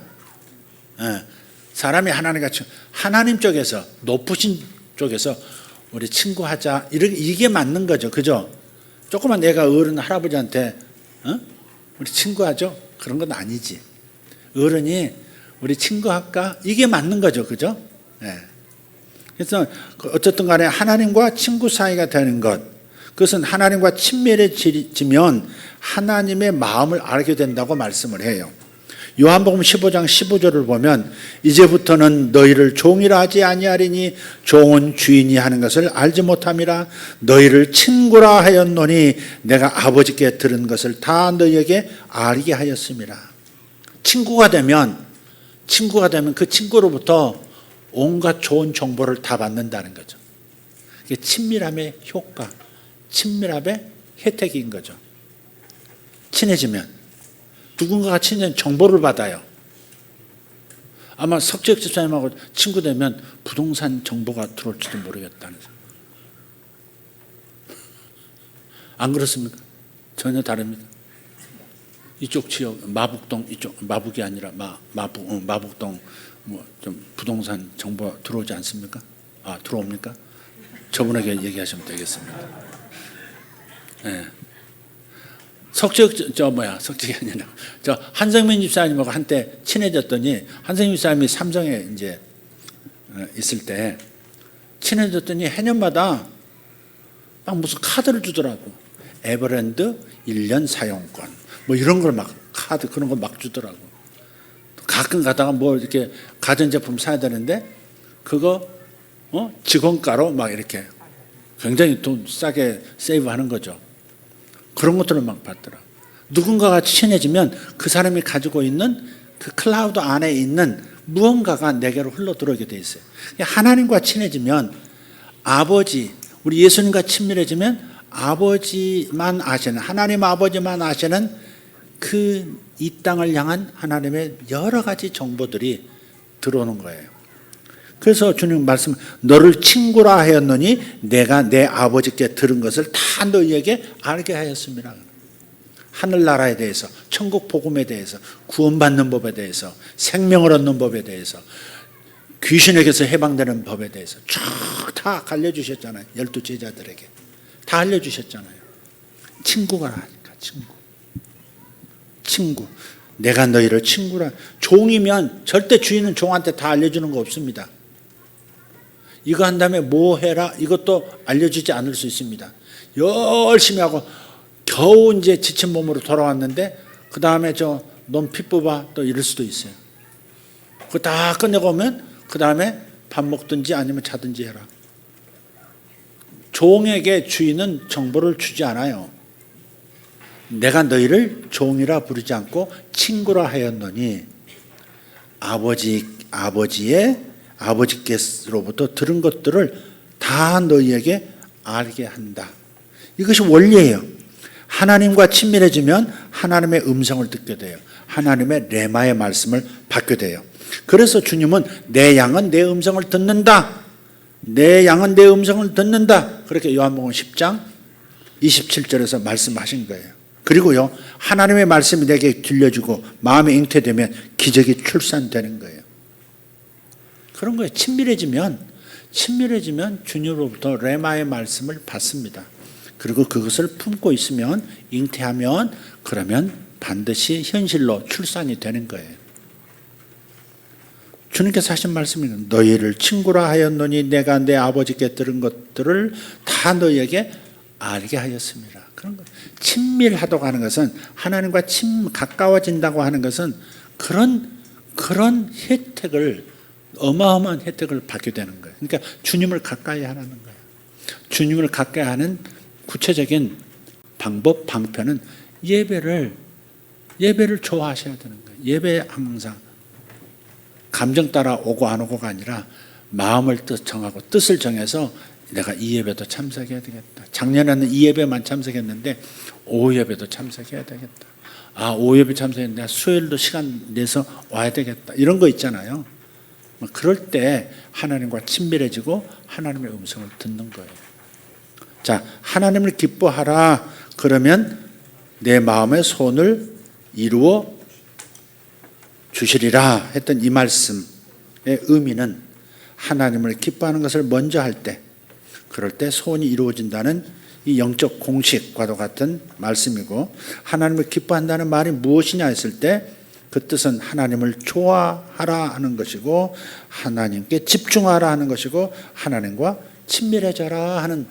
사람이 하나님과 하나님 쪽에서, 높으신 쪽에서 우리 친구하자, 이게 맞는 거죠. 그죠? 조그만 내가 어른 할아버지한테 우리 친구하죠? 그런 건 아니지. 어른이 우리 친구할까? 이게 맞는 거죠. 그죠? 그래서 어쨌든 간에 하나님과 친구 사이가 되는 것, 그것은 하나님과 친밀해지면 하나님의 마음을 알게 된다고 말씀을 해요. 요한복음 15장 15절을 보면 이제부터는 너희를 종이라 하지 아니하리니 종은 주인이 하는 것을 알지 못함이라. 너희를 친구라 하였노니 내가 아버지께 들은 것을 다 너희에게 알게 하였음이라. 친구가 되면 그 친구로부터 온갖 좋은 정보를 다 받는다는 거죠. 이게 친밀함의 효과, 친밀함의 혜택인 거죠. 친해지면, 누군가가 친해지면 정보를 받아요. 아마 석지혁 집사님하고 친구 되면 부동산 정보가 들어올지도 모르겠다는. 안 그렇습니까? 전혀 다릅니다. 이쪽 지역 마북동, 이쪽 마북이 아니라 마북동 뭐 좀 부동산 정보 들어오지 않습니까? 들어옵니까? 저분에게 얘기하시면 되겠습니다. 석지혁이 아니라 한성민 집사님하고 한때 친해졌더니, 한성민 집사님이 삼성에 이제 있을 때 친해졌더니 해년마다 막 무슨 카드를 주더라고. 에버랜드 1년 사용권 뭐 이런 걸 막 카드 그런 거 막 주더라고. 가끔 가다가 뭐 이렇게 가전제품 사야 되는데 그거 직원가로 막 이렇게 굉장히 돈 싸게 세이브하는 거죠. 그런 것들을 막 받더라. 누군가가 친해지면 그 사람이 가지고 있는 그 클라우드 안에 있는 무언가가 내게로 흘러 들어오게 돼 있어요. 하나님과 친해지면 아버지, 우리 예수님과 친밀해지면 아버지만 아시는, 하나님 아버지만 아시는 그 이 땅을 향한 하나님의 여러 가지 정보들이 들어오는 거예요. 그래서 주님 말씀, 너를 친구라 하였노니 내가 내 아버지께 들은 것을 다 너희에게 알게 하였습니다. 하늘나라에 대해서, 천국 복음에 대해서, 구원받는 법에 대해서, 생명을 얻는 법에 대해서, 귀신에게서 해방되는 법에 대해서 쭉 다 알려주셨잖아요. 12 제자들에게 다 알려주셨잖아요. 친구가 하니까 친구. 내가 너희를 친구라. 종이면 절대 주인은 종한테 다 알려주는 거 없습니다. 이거 한 다음에 뭐 해라, 이것도 알려주지 않을 수 있습니다. 열심히 하고 겨우 이제 지친 몸으로 돌아왔는데 그 다음에 넌 피 뽑아 또 이럴 수도 있어요. 그거 다 끝내고 오면 그 다음에 밥 먹든지 아니면 자든지 해라. 종에게 주인은 정보를 주지 않아요. 내가 너희를 종이라 부르지 않고 친구라 하였노니 아버지께로부터 들은 것들을 다 너희에게 알게 한다. 이것이 원리예요. 하나님과 친밀해지면 하나님의 음성을 듣게 돼요. 하나님의 레마의 말씀을 받게 돼요. 그래서 주님은 내 양은 내 음성을 듣는다. 내 양은 내 음성을 듣는다. 그렇게 요한복음 10장 27절에서 말씀하신 거예요. 그리고요, 하나님의 말씀이 내게 들려주고 마음에 잉태되면 기적이 출산되는 거예요. 그런 거예요. 친밀해지면 주님으로부터 레마의 말씀을 받습니다. 그리고 그것을 품고 있으면, 잉태하면, 그러면 반드시 현실로 출산이 되는 거예요. 주님께서 하신 말씀은 너희를 친구라 하였노니 내가 내 아버지께 들은 것들을 다 너희에게 알게 하였습니다. 그런 거예요. 친밀하다고 하는 것은, 하나님과 가까워진다고 하는 것은 그런 혜택을, 어마어마한 혜택을 받게 되는 거예요. 그러니까 주님을 가까이 하라는 거예요. 주님을 가까이 하는 구체적인 방법, 방편은 예배를 좋아하셔야 되는 거예요. 예배 항상 감정 따라 오고 안 오고가 아니라 마음을 정하고 뜻을 정해서 내가 이 예배도 참석해야 되겠다. 작년에는 이 예배만 참석했는데 오후 예배도 참석해야 되겠다. 오후 예배 참석했는데 수요일도 시간 내서 와야 되겠다. 이런 거 있잖아요. 그럴 때 하나님과 친밀해지고 하나님의 음성을 듣는 거예요. 자, 하나님을 기뻐하라. 그러면 내 마음의 소원을 이루어 주시리라 했던 이 말씀의 의미는 하나님을 기뻐하는 것을 먼저 할 때, 그럴 때 소원이 이루어진다는 이 영적 공식과도 같은 말씀이고, 하나님을 기뻐한다는 말이 무엇이냐 했을 때 그 뜻은 하나님을 좋아하라 하는 것이고, 하나님께 집중하라 하는 것이고, 하나님과 친밀해져라 하는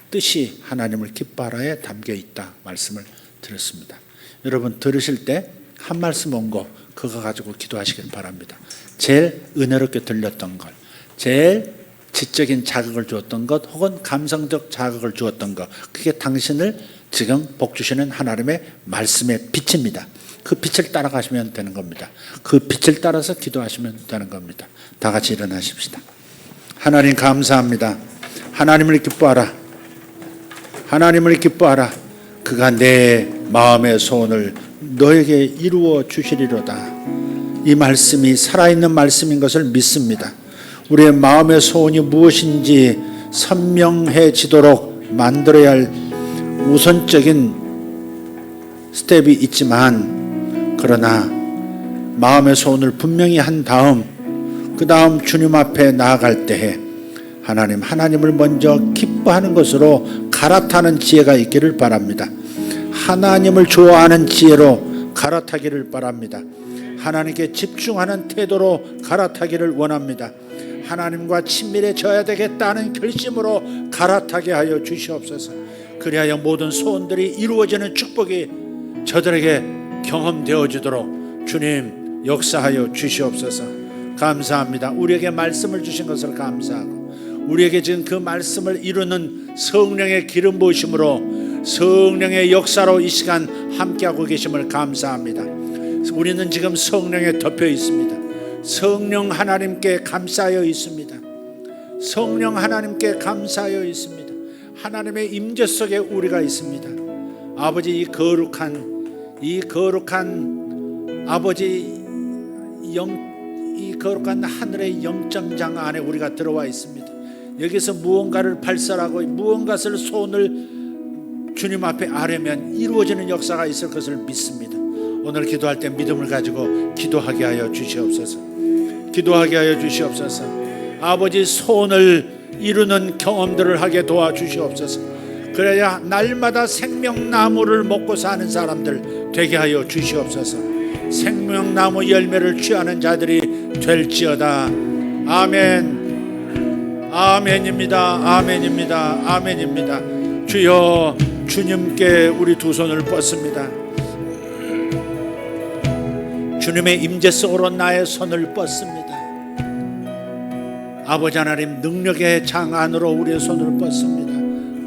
뜻이 하나님을 기뻐하라에 담겨 있다 말씀을 드렸습니다. 여러분 들으실 때 한 말씀 온 거 그거 가지고 기도하시길 바랍니다. 제일 은혜롭게 들렸던 것, 제일 지적인 자극을 주었던 것, 혹은 감성적 자극을 주었던 것, 그게 당신을 지금 복 주시는 하나님의 말씀의 빛입니다. 그 빛을 따라가시면 되는 겁니다. 그 빛을 따라서 기도하시면 되는 겁니다. 다 같이 일어나십시다. 하나님 감사합니다. 하나님을 기뻐하라. 하나님을 기뻐하라. 그가 내 마음의 소원을 너에게 이루어 주시리로다. 이 말씀이 살아있는 말씀인 것을 믿습니다. 우리의 마음의 소원이 무엇인지 선명해지도록 만들어야 할 우선적인 스텝이 있지만, 그러나 마음의 소원을 분명히 한 다음, 그 다음 주님 앞에 나아갈 때에 하나님을 먼저 기뻐하는 것으로 갈아타는 지혜가 있기를 바랍니다. 하나님을 좋아하는 지혜로 갈아타기를 바랍니다. 하나님께 집중하는 태도로 갈아타기를 원합니다. 하나님과 친밀해져야 되겠다는 결심으로 갈아타게 하여 주시옵소서. 그리하여 모든 소원들이 이루어지는 축복이 저들에게 경험되어지도록 주님 역사하여 주시옵소서. 감사합니다. 우리에게 말씀을 주신 것을 감사하고, 우리에게 지금 그 말씀을 이루는 성령의 기름 부으심으로, 성령의 역사로 이 시간 함께하고 계심을 감사합니다. 우리는 지금 성령에 덮여 있습니다. 성령 하나님께 감사하여 있습니다. 성령 하나님께 감사하여 있습니다. 하나님의 임재 속에 우리가 있습니다. 아버지, 이 거룩한 아버지 이 거룩한 하늘의 영점장 안에 우리가 들어와 있습니다. 여기서 무언가를 발설하고 무언가를 소원을 주님 앞에 아뢰면 이루어지는 역사가 있을 것을 믿습니다. 오늘 기도할 때 믿음을 가지고 기도하게 하여 주시옵소서. 기도하게 하여 주시옵소서. 아버지, 소원을 이루는 경험들을 하게 도와주시옵소서. 그래야 날마다 생명나무를 먹고 사는 사람들 되게 하여 주시옵소서. 생명나무 열매를 취하는 자들이 될지어다. 아멘. 아멘입니다. 아멘입니다. 아멘입니다. 주여, 주님께 우리 두 손을 뻗습니다. 주님의 임재 속으로 나의 손을 뻗습니다. 아버지 하나님, 능력의 장 안으로 우리의 손을 뻗습니다.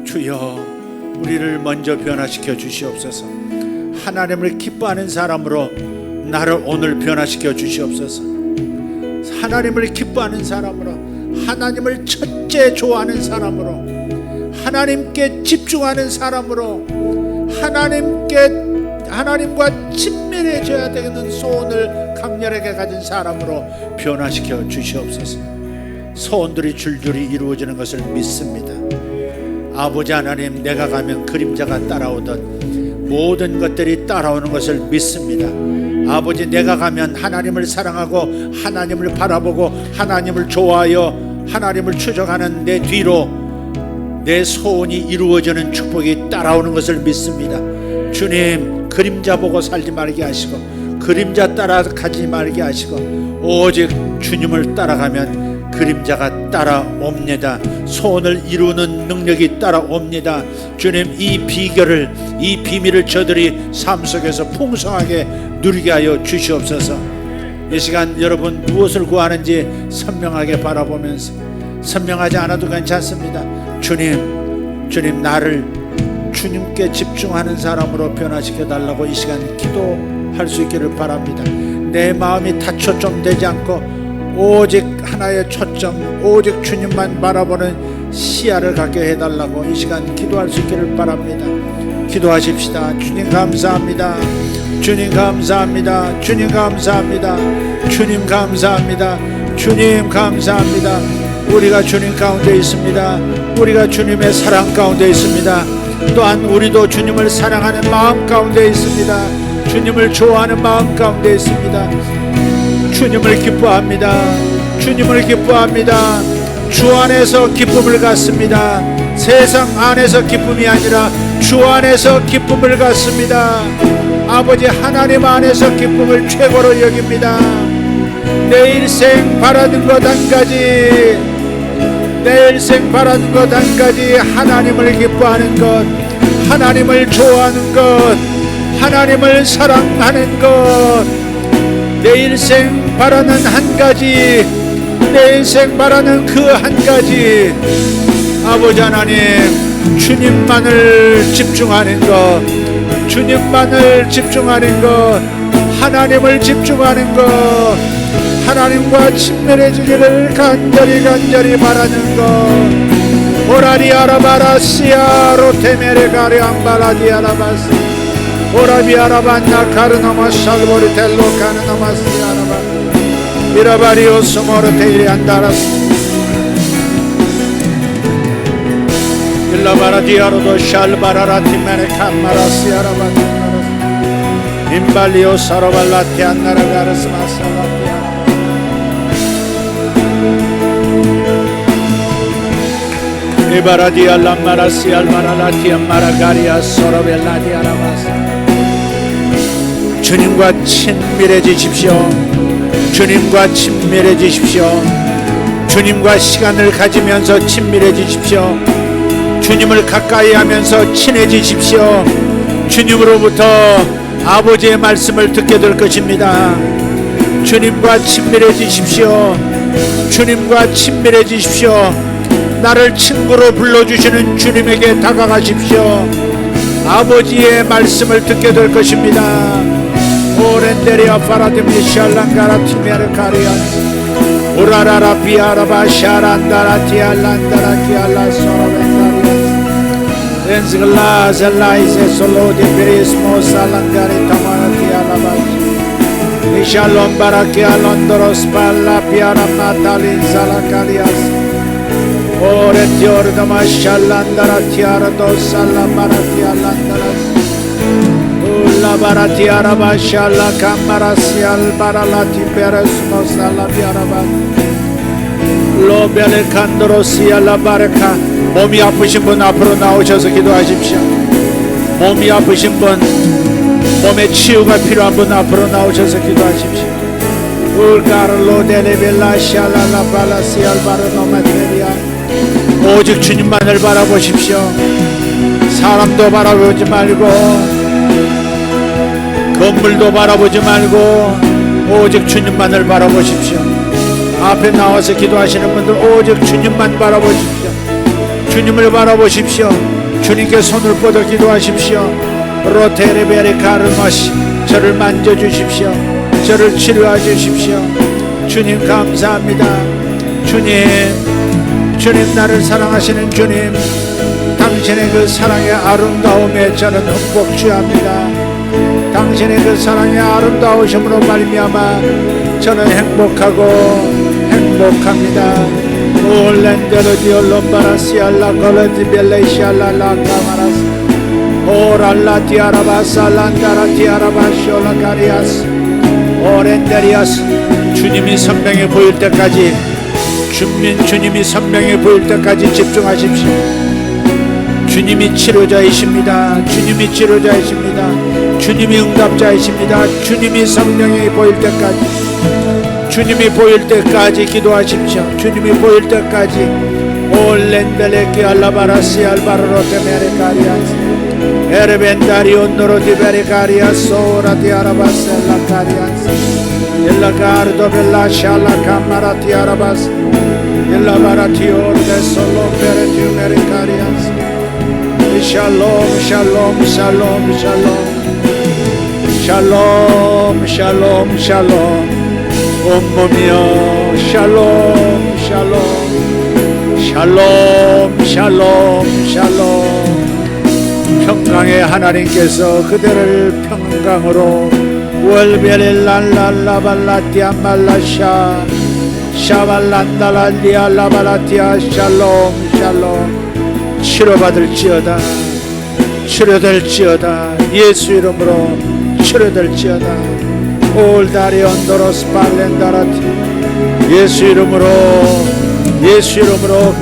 주여, 우리를 먼저 변화시켜 주시옵소서. 하나님을 기뻐하는 사람으로 나를 오늘 변화시켜 주시옵소서. 하나님을 기뻐하는 사람으로, 하나님을 첫째 좋아하는 사람으로, 하나님께 집중하는 사람으로, 하나님과 친밀해져야 되는 소원을 강렬하게 가진 사람으로 변화시켜 주시옵소서. 소원들이 줄줄이 이루어지는 것을 믿습니다. 아버지 하나님, 내가 가면 그림자가 따라오듯 모든 것들이 따라오는 것을 믿습니다. 아버지, 내가 가면 하나님을 사랑하고 하나님을 바라보고 하나님을 좋아하여 하나님을 추적하는 내 뒤로 내 소원이 이루어지는 축복이 따라오는 것을 믿습니다. 주님, 그림자 보고 살지 말게 하시고 그림자 따라가지 말게 하시고 오직 주님을 따라가면 그림자가 따라옵니다. 소원을 이루는 능력이 따라옵니다. 주님, 이 비결을, 이 비밀을 저들이 삶 속에서 풍성하게 누리게 하여 주시옵소서. 이 시간 여러분 무엇을 구하는지 선명하게 바라보면서, 선명하지 않아도 괜찮습니다. 주님, 나를 주님께 집중하는 사람으로 변화시켜 달라고 이 시간 기도할 수 있기를 바랍니다. 내 마음이 다 초점되지 않고 오직 하나의 초점, 오직 주님만 바라보는 시야를 갖게 해달라고 이 시간 기도할 수 있기를 바랍니다. 기도하십시다. 주님 감사합니다. 주님 감사합니다. 주님 감사합니다. 주님 감사합니다. 주님 감사합니다. 우리가 주님 가운데 있습니다. 우리가 주님의 사랑 가운데 있습니다. 또한 우리도 주님을 사랑하는 마음 가운데 있습니다. 주님을 좋아하는 마음 가운데 있습니다. 주님을 기뻐합니다. 주님을 기뻐합니다. 주 안에서 기쁨을 갖습니다. 세상 안에서 기쁨이 아니라 주 안에서 기쁨을 갖습니다. 아버지 하나님 안에서 기쁨을 최고로 여깁니다. 내 일생 바라는 것 한 가지, 내 일생 바라는 것 한 가지, 하나님을 기뻐하는 것, 하나님을 좋아하는 것, 하나님을 사랑하는 것. 내 일생 바라는 한 가지, 내 인생 바라는 그 한 가지, 아버지 하나님, 주님만을 집중하는 것, 주님만을 집중하는 것, 하나님을 집중하는 것, 하나님과 친밀해지기를 간절히 바라는 것. 오라리 아라바라시아 로테메레 가리 암바라디 아라바시 오라비 아라반나 카르나마 살보리 텔로 카르나마시 아라바 이라바리오 소모르 테일리 안다라스 일라바라디아로도 샬바라라티메레 칸마라시 아라바디 임발리오 사로발라티 안나라가르스 마살라티 이바라디 알람마라시 알마라라티 암마라가리아 소로벨라디 아라바스. 주님과 친밀해지십시오. 주님과 친밀해지십시오. 주님과 시간을 가지면서 친밀해지십시오. 주님을 가까이 하면서 친해지십시오. 주님으로부터 아버지의 말씀을 듣게 될 것입니다. 주님과 친밀해지십시오. 주님과 친밀해지십시오. 나를 친구로 불러주시는 주님에게 다가가십시오. 아버지의 말씀을 듣게 될 것입니다. 오렌데리아 파라디미 샬랑가라티메르 카리아스 오라라라 비아라바 샤란다라 티알란다라 키알라 소라벤다리아스 렌즈글라 젤라이세 솔로디 베리스모 살랑가리 타마라 티알라바시 미샬롬 바라키아 론도로스 발라 피아라 마탈린 살라카리아스 오레티오르다마 샬란다라 티아라도 살라바라티알란다라스 울라바라티아라바 샬라 카마라시알 바랄라티 베레스모 살라비아라바 로벨레 칸도로시알라 바레카. 몸이 아프신 분 앞으로 나오셔서 기도하십시오. 몸이 아프신 분, 몸에 치유가 필요한 분 앞으로 나오셔서 기도하십시오. 울가르로 데레벨라 샬라라 발라시알 바르노마테리아. 오직 주님만을 바라보십시오. 사람도 바라보지 말고 건물도 바라보지 말고 오직 주님만을 바라보십시오. 앞에 나와서 기도하시는 분들 오직 주님만 바라보십시오. 주님을 바라보십시오. 주님께 손을 뻗어 기도하십시오. 로테레베레 카르마시, 저를 만져주십시오. 저를 치료해 주십시오. 주님 감사합니다. 주님 나를 사랑하시는 주님, 당신의 그 사랑의 아름다움에 저는 흠뻑 취합니다. 당신의 그 사랑의 아름다우심으로 말미암아 저는 행복합니다. 올렌데르 디올롬바라시알라 콜레디 벨레시알라 카마라스 오랄라 디아라바사 란다라 디아라바시올라 가리아스 오렌데리아스. 주님이 선명해 보일 때까지, 주님이 선명해 보일 때까지 집중하십시오. 주님이 치료자이십니다. 주님이 치료자이십니다. 주님이 응답자이십니다. 주님이 선명해 보일 때까지, 주님이 보일 때까지 기도하십시오. 주님이 보일 때까지. 올렌델레키 알라바라시 알바로테 메레카리아스 에르벤다리오 노로디 베레카리아스 오라디 아라바셀라 카리아스 일라가르도 벨라샬라 카마라티 아라바스 일라바라티오 데솔로 베레티오 메레카리아스 샬롬 샬롬 샬롬 샬롬 샬롬 샬롬 샬롬 온몸이여 샬롬 샬롬 샬롬 샬롬. 평강의 하나님께서 그대를 평강으로 월베릴랄랄라발라티아말라샤 샤발란달알리알라발라티아 샬롬 치료받을지어다. 치료될지어다. 예수 이름으로 치료될지어다. 올다리온도로스 발렌다라티 예수 이름으로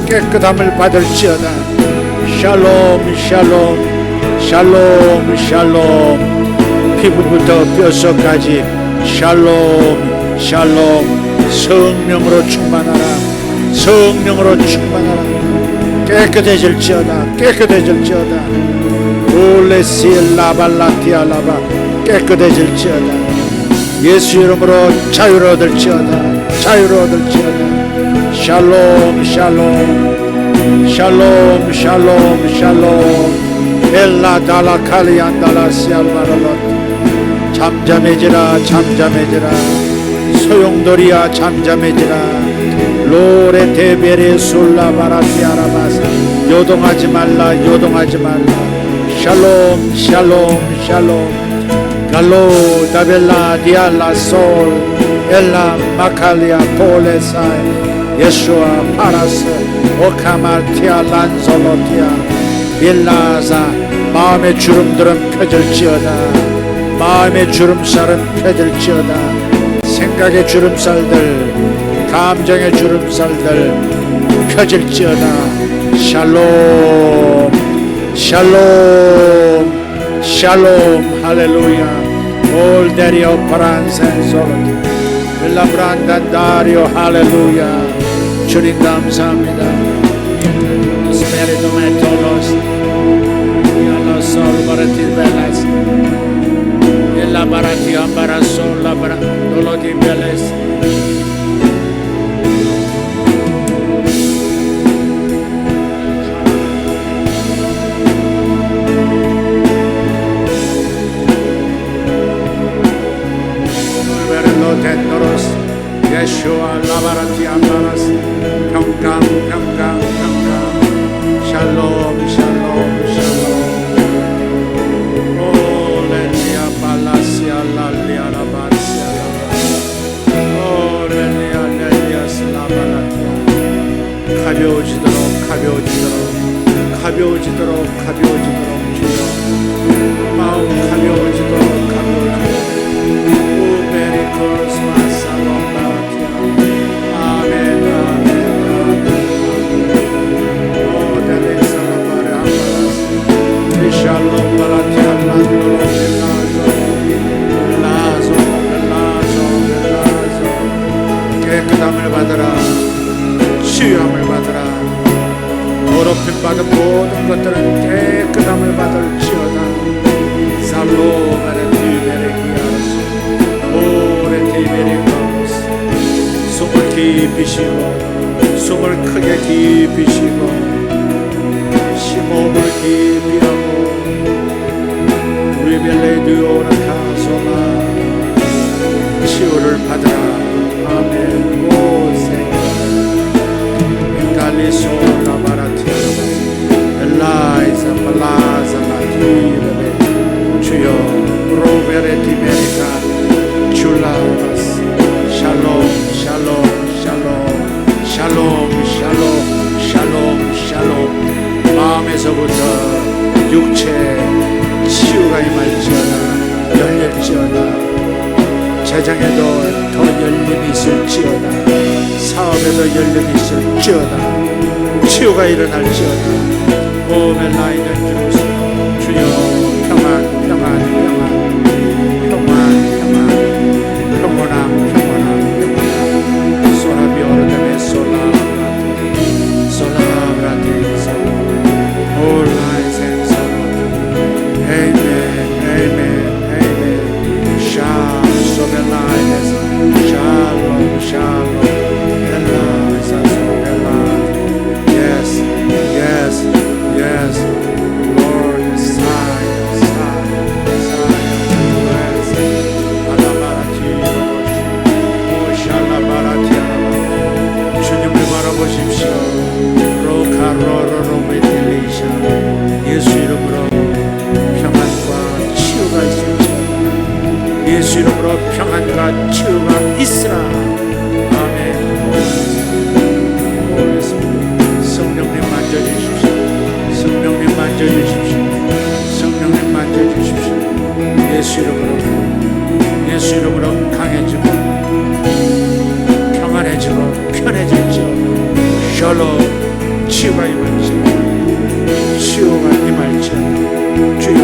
깨끗함을 받을지어다. 샬롬 피부부터 뼛속까지 샬롬 성령으로 충만하라. 깨끗해질지어다. 올레시엘라발라티알라바 깨끗해질지어다. 예수 이름으로 자유를 얻을지어다. 샬롬 엘라달라 칼리안달라시알바랄라. 잠잠해지라 소용돌이야 잠잠해지라. 로레테베레 솔라바라티아라바스 요동하지 말라. 샬롬 갈로 다벨라 디알라 솔 엘라 마칼리아 폴레사이 예수아 파라스 오카마티아 란솔로티아 빌라사. 마음의 주름들은 펴질지어다. 마음의 주름살은 펴질지어다. 생각의 주름살들, 감정의 주름살들 펴질지어다. 샬롬 할렐루야. 올데리오 파란센솔로티 빌라브란다다리오 할렐루야. 주님 감사합니다. 스페리토 메토로스 야로 솔바라티 벨레스 일라바라티 암바라솔 라바라 돌로디 벨레스 텐도로스 예수아 라바라티 암바라스 평강 샬롬 오레니아 발라시아 랄리아 라바시아 오레니아 넬리아스 라바라티아. 가벼워지도록 주여. 마음 가벼워지도록 깨끗함을 받으라. 치유함을 받으라. 더럽힘 받은 모든 것들은 깨끗함을 받을지어다. 살로메레 디베레기아스 오레티베레가스. 숨을 깊이 쉬고 숨을 크게 깊이 쉬고 심호흡을 깊이 하고 리벨레디오나 카소나 치유를 받으라. 아멘. 오세 갈리소나 바라티 엘라이스 발라자라티베베 주여 로베레티메리카 줄라바스 샬롬 샬롬 샬롬 샬롬 샬롬 샬롬 샬롬 마음에서부터 육체 치유가 임할지어다 열릴지어다 재정에도 더 열림이 있을지어다 사업에도 열림이 있을지어다 치유가 일어날지어다 오멜라이든 주옵소서 주여 평안 평안 평안 평안 평안 평온함 평온함 평온함 소라비오르데메 솔라브라테 올라이센 솔라 아멘 아멘 아멘 샬 소벨라이데스 샬롬 샬롬 엘라이사 소벨라 yes yes yes Lord Zion Zion Zion 알라바라티 오샬라바라티 주님을 바라보십시오 로카로로로메텔레이샤 예수 이름으로 평안과 치유가 있을지어다 예수 이름으로 평안과 치유가 있으라 아멘 성령님 만져주십시오 성령님 만져주십시오 성령님 만져주십시오 예수 이름으로 강해지고 평안해지고 편해질지어다 샬롬 치유가 임할지어다 치유가 임할지어다 주여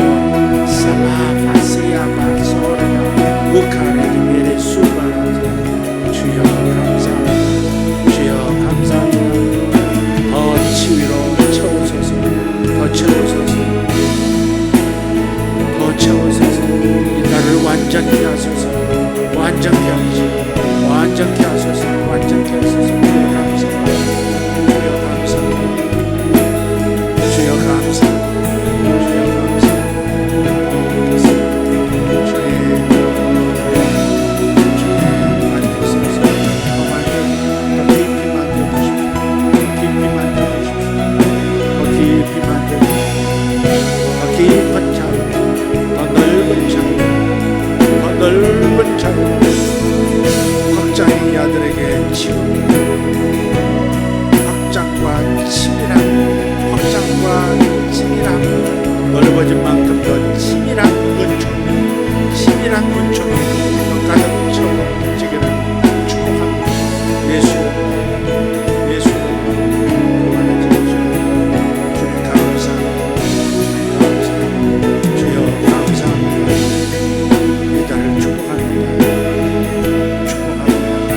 살라파시아바 소라나 우카레디메레 수바라자 주여 감사합니다 주여 감사합니다 더 치유로 채우소서 더 채우소서 더 채우소서 이 나를 완전히 하소서 완전히 하소서 완전히 하소서 완전히 하소서 주여 감사합니다 주여 감사합니다 주여 감사합니다 주여 감사합니다 주님 만드소서 더 깊이 만들어주십시오 깊이 만들어주십시오 더 깊이 만들어주십시오 더 깊은 자로 더 넓은 자로 더 넓은 자로 확장의 야들에게 치우 확장과 치밀함 확장과 치밀함 넓어진 만큼 더 치밀한 은총 치밀한 은총이 더 가득 채워지기를 축복합니다 예수 예수 그만해주십시오 주님 감사합니다 주여 감사합니다 이 자를 축복합니다 축복합니다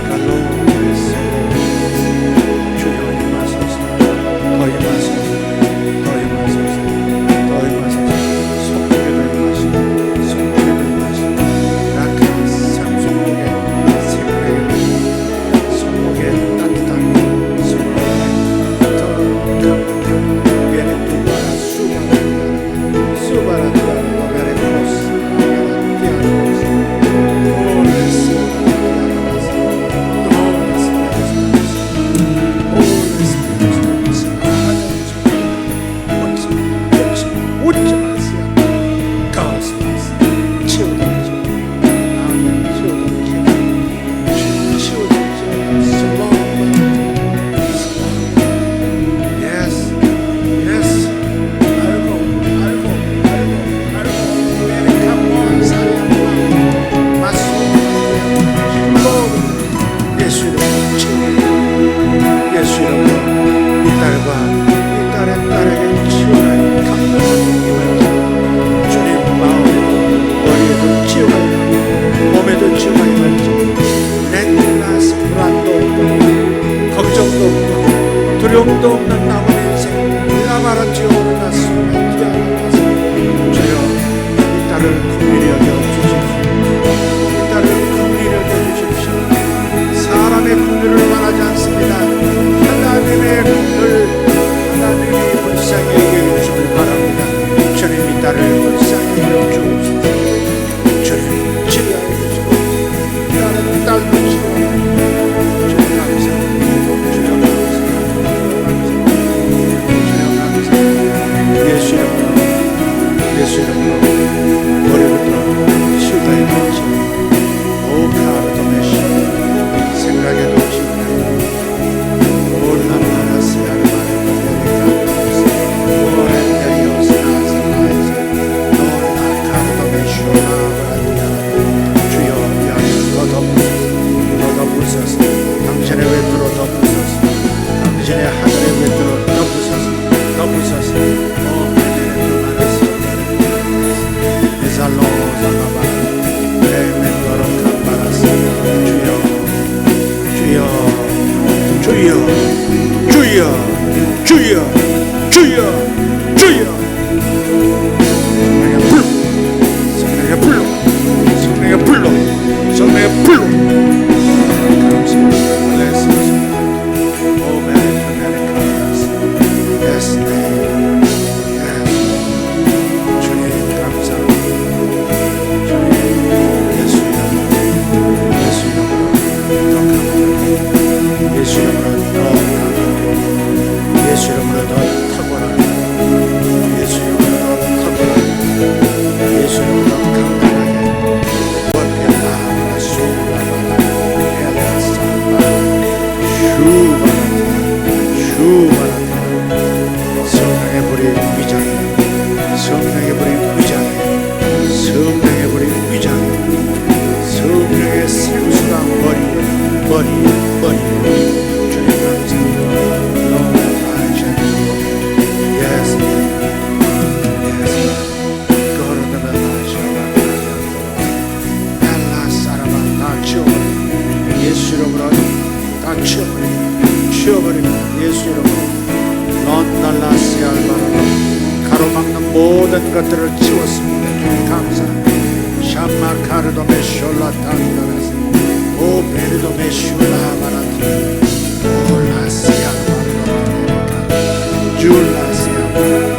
갈로스 주여 임하소서 더 임하소서 더 임하소서 더 임하소서 손목에도 임하시고 손목에도 임하시고 약한 상속목에 생명에 손목에 따뜻한 손목에 더 감격한 베레투바라 수바라 베레코스 디아노스 오레스 예수 이름으로 이 딸과 이 딸의 딸에게 치유가 감동을 주님 마음에도 머리에도 치유가 몸에도 치유가 임할지 렌라스 불안도 없고 걱정도 없고 두려움도 없는 남은 인생 라마라티오르나스 주여 이 딸을 긍휼히 여겨주십시오 이 딸을 긍휼히 여겨주십시오 사람의 긍휼을 말하지 않습니다 하나님의 긍휼 하나님이 불쌍히 여겨주시길 바랍니다 주님 이 딸을 불쌍히 여겨주옵소서 주님 치료하여 주시고 이 딸은 딸도 치료하여 주님 감사합니다 주여 감사합니다 주여 감사합니다 주여 감사합니다 예수 이름으로 머리부터 치유가 일어나시고 오 카르도메시 생각에도 치유가 당신의 외투로 덮으소서. 당신의 하늘의 외투로 덮으소서. 덮으소서. 이살로사가바 레멘도로 캄바라스 주여 주여 주여 주여 주여 주여 주여 성령의 불로 성령의 불로 성령의 불로 예수 이름으로 더 탁월하게 예수 이름으로 더 탁월하게 예수 이름으로 더 강건하게 원해라 소라바라 헬라사바 슈바라타 성령의 불이 위장해 성령의 불이 위장해 성령의 불이 위장해 성령의 생수가 머리에 주님 감사합니다. Yes, yes. 걸어다가 날라 사람아 다 치워버려. 예수 이름으로 다 치워버려. 예수 이름으로 넌 날라 시알바라 가로막는 모든 것들을 치웠습니다. 주님 감사합니다. 샴마 카르도메 숄라 탄다라스 오 베르도메 슐라 바라티 올라 시알바라 줄라시아